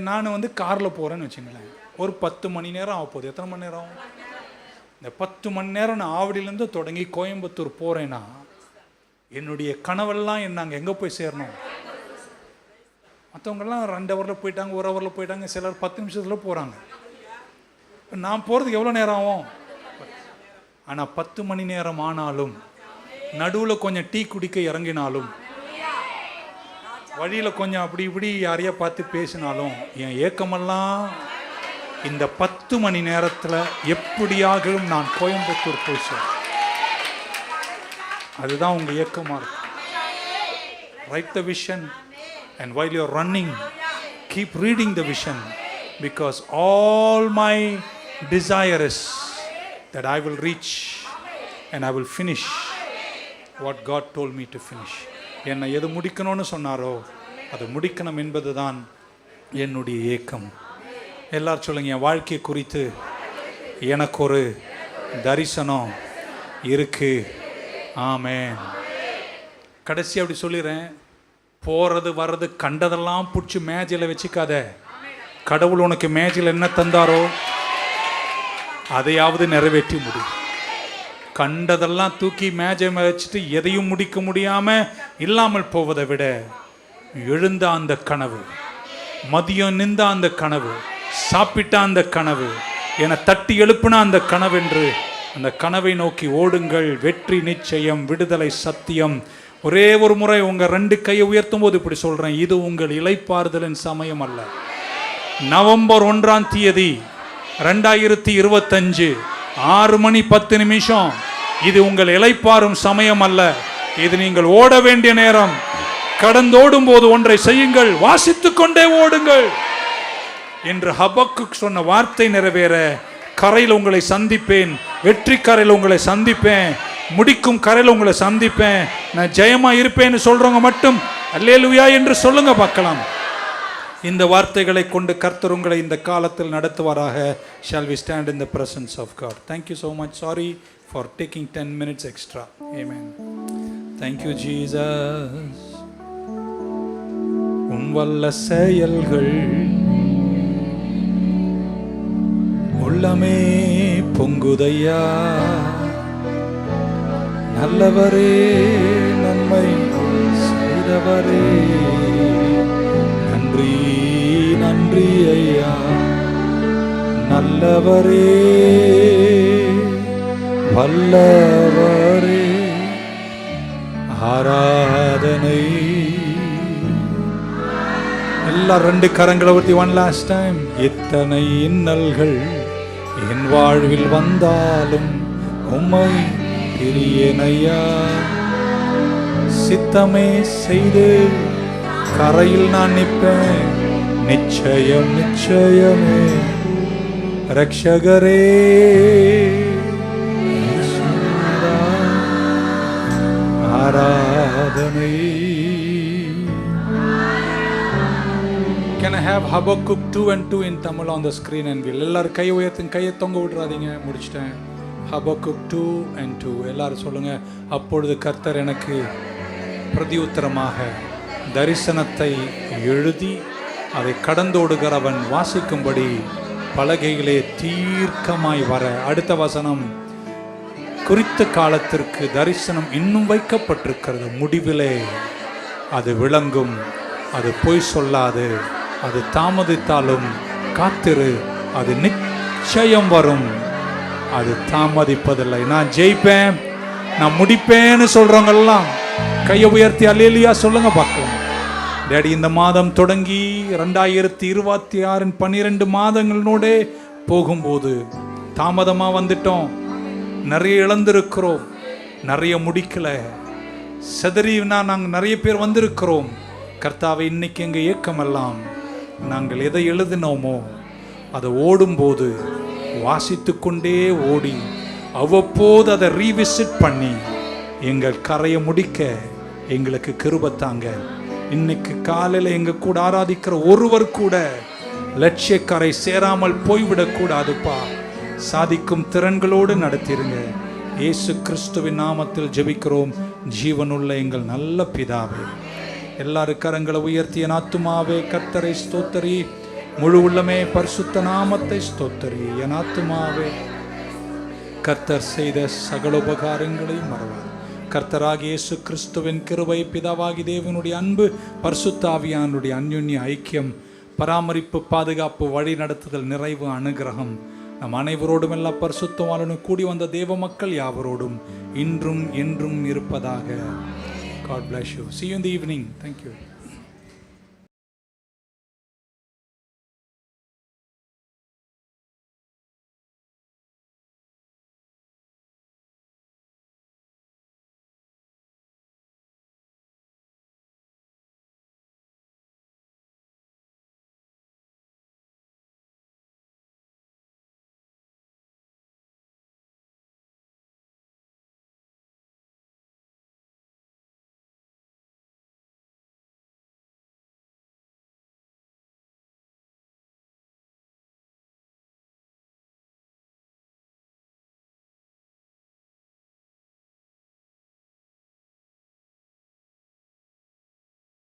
நான் வந்து காரில் போகிறேன்னு வச்சுங்களேன். ஒரு 10 மணி நேரம் ஆக போகுது. எத்தனை மணி நேரம்? இந்த 10 மணி நேரம் நான் ஆவடியிலேருந்து தொடங்கி கோயம்புத்தூர் போகிறேன்னா என்னுடைய கனவெல்லாம் நாங்கள் எங்கே போய் சேரணும்? மற்றவங்கெல்லாம் 2 ஹவரில் போயிட்டாங்க, 1 ஹவரில் போயிட்டாங்க, சிலர் 10 நிமிஷத்தில் போகிறாங்க. நான் போகிறதுக்கு எவ்வளோ நேரம் ஆகும்? ஆனால் 10 மணி நேரம் ஆனாலும், நடுவில் கொஞ்சம் டீ குடிக்க இறங்கினாலும், வழியில் கொஞ்சம் அப்படி இப்படி யாரையா பார்த்து பேசினாலும், என் ஏக்கமெல்லாம் இந்த 10 மணி நேரத்தில் எப்படியாக நான் கோயம்புத்தூர் போய் சேரும். அதுதான் உங்கள் ஏக்கமாக இருக்கும். Right the vision. And while you're running, keep reading the vision, because all my desire is that I will reach and I will finish what God told me to finish. என்னை எது முடிக்கணும்னு சொன்னாரோ அது முடிக்கணும் என்பதுதான் என்னுடைய ஏக்கம். எல்லாரும் சொல்லுங்க, என் வாழ்க்கை குறித்து எனக்கு ஒரு தரிசனம் இருக்கு. ஆமென். கடைசி அப்படி சொல்லிடுறேன், போகிறது வர்றது கண்டதெல்லாம் பிடிச்சி மேஜையில் வச்சுக்காத. கடவுள் உனக்கு மேஜையில் என்ன தந்தாரோ அதையாவது நிறைவேற்றி முடி. கண்டதெல்லாம் தூக்கி மேஜை வச்சுட்டு எதையும் முடிக்க முடியாமல் இல்லாமல் போவதை விட, எழுந்த அந்த கனவு, மதியம் நின்ற அந்த கனவு, சாப்பிட்ட அந்த கனவு, என தட்டி எழுப்பின அந்த கனவென்று அந்த கனவை நோக்கி ஓடுங்கள். வெற்றி நிச்சயம், விடுதலை சத்தியம். ஒரே ஒரு முறை உங்கள் 2 கையை உயர்த்தும் போது இப்படி சொல்கிறேன், இது உங்கள் இளைப்பாறுதலின் சமயம் அல்ல. நவம்பர் 1ஆம் தேதி 2025 6:10 இது உங்கள் இளைப்பாறும் சமயம் அல்ல. இது நீங்கள் ஓட வேண்டிய நேரம். கடந்தோடும் போது ஒன்றை செய்யுங்கள், வாசித்துக் கொண்டே ஓடுங்கள் என்று ஹபக்குக் சொன்ன வார்த்தை நிறைவேற, கரையில் உங்களை சந்திப்பேன், வெற்றி கரையில் உங்களை சந்திப்பேன், முடிக்கும் கரையில் உங்களை சந்திப்பேன், நான் ஜெயமா இருப்பேன்னு சொல்றவங்க மட்டும் அல்லேலூயா என்று சொல்லுங்க பார்க்கலாம். இந்த வார்த்தைகளை கொண்டு கர்த்தர் உங்களை இந்த காலத்தில் நடத்துவாராக. Shall we stand in the presence of God? Thank you so much. Sorry for taking 10 minutes extra. Amen. Thank you Jesus. வல்ல செயல்கள் உள்ளமே பொங்குதையா. நல்லவரே, நன்மை செய்தவரே, நன்றி நன்றி ஐயா. நல்லவரே, வல்லவரே, ஆராதனை. எல்லாம் 2 கரங்களை ஊற்றி one last time. எத்தனை இன்னல்கள் என் வாழ்வில் வந்தாலும் உம்மை பிரியேனையா. சித்தமே செய்து கரையில் நான் நிற்பேன், நிச்சயம் நிச்சயமே. ரட்சகரே, ஆராதனை. Can I have Habakkuk 2 and 2 in Tamil on the screen and we'll எல்லாரும் கை உயர்த்துங்க, கையை தொங்க விட்டுறாதீங்க. முடிச்சிட்டேன். Habakkuk 2 and 2 எல்லாரும் சொல்லுங்க. அப்பொழுது கர்த்தர் எனக்கு பிரதியுத்தரமாக தரிசனத்தை எழுதி அதை கடந்தோடுகிறவன் வாசிக்கும்படி பலகைகளே தீர்க்கமாய் வர. அடுத்த வசனம், குறித்த காலத்திற்கு தரிசனம் இன்னும் வைக்கப்பட்டிருக்கிறது, முடிவிலே அது விளங்கும், அது பொய் சொல்லாது, அது தாமதித்தாலும் காத்திரு, அது நிச்சயம் வரும், அது தாமதிப்பதில்லை. நான் ஜெயிப்பேன், நான் முடிப்பேன்னு சொல்றவங்கெல்லாம் கையை உயர்த்தி அல்லேலூயா சொல்லுங்க பார்க்கலாம். டேடி, இந்த மாதம் தொடங்கி 2026 12 மாதங்களோட போகும்போது தாமதமாக வந்துட்டோம், நிறைய இழந்திருக்கிறோம், நிறைய முடிக்கல, செதறினா நாங்கள் நிறைய பேர் வந்திருக்கிறோம். கர்த்தாவை, இன்னைக்கு எங்கள் ஏக்கமெல்லாம் நாங்கள் எதை எழுதினோமோ அதை ஓடும்போது வாசித்து கொண்டே ஓடி அவ்வப்போது அதை ரீவிசிட் பண்ணி எங்கள் கரையை முடிக்க எங்களுக்கு கிருபை தாங்க. இன்னைக்கு காலையில் எங்கள் கூட ஆராதிக்கிற ஒருவர் கூட லட்சியக்கரை சேராமல் போய்விடக்கூடாதுப்பா. சாதிக்கும் திறன்களோடு நடத்திருங்க. இயேசு கிறிஸ்துவின் நாமத்தில் ஜெபிக்கிறோம் ஜீவனுள்ள எங்கள் நல்ல பிதாவே. எல்லாரும் கரங்களை உயர்த்திய ஆத்துமாவே கர்த்தரை ஸ்தோத்தரி, முழு உள்ளமே பரிசுத்த நாமத்தை ஸ்தோத்தரி. என் ஆத்துமாவே கர்த்தர் செய்த சகல உபகாரங்களை மறவார். கர்த்தராகிய இயேசு கிறிஸ்துவின் கிருபை, பிதாவாகி தேவனுடைய அன்பு, பரிசுத்த ஆவியானுடைய அன்யோன்ய ஐக்கியம், பராமரிப்பு, பாதுகாப்பு, வழி நடத்துதல், நிறைவு, அனுகிரகம் நம் அனைவரோடும் எல்லா பரிசுத்தவானும் கூடி வந்த தேவ மக்கள் யாவரோடும் இன்றும் என்றும் இருப்பதாக. God bless you. See you in the evening. Thank you.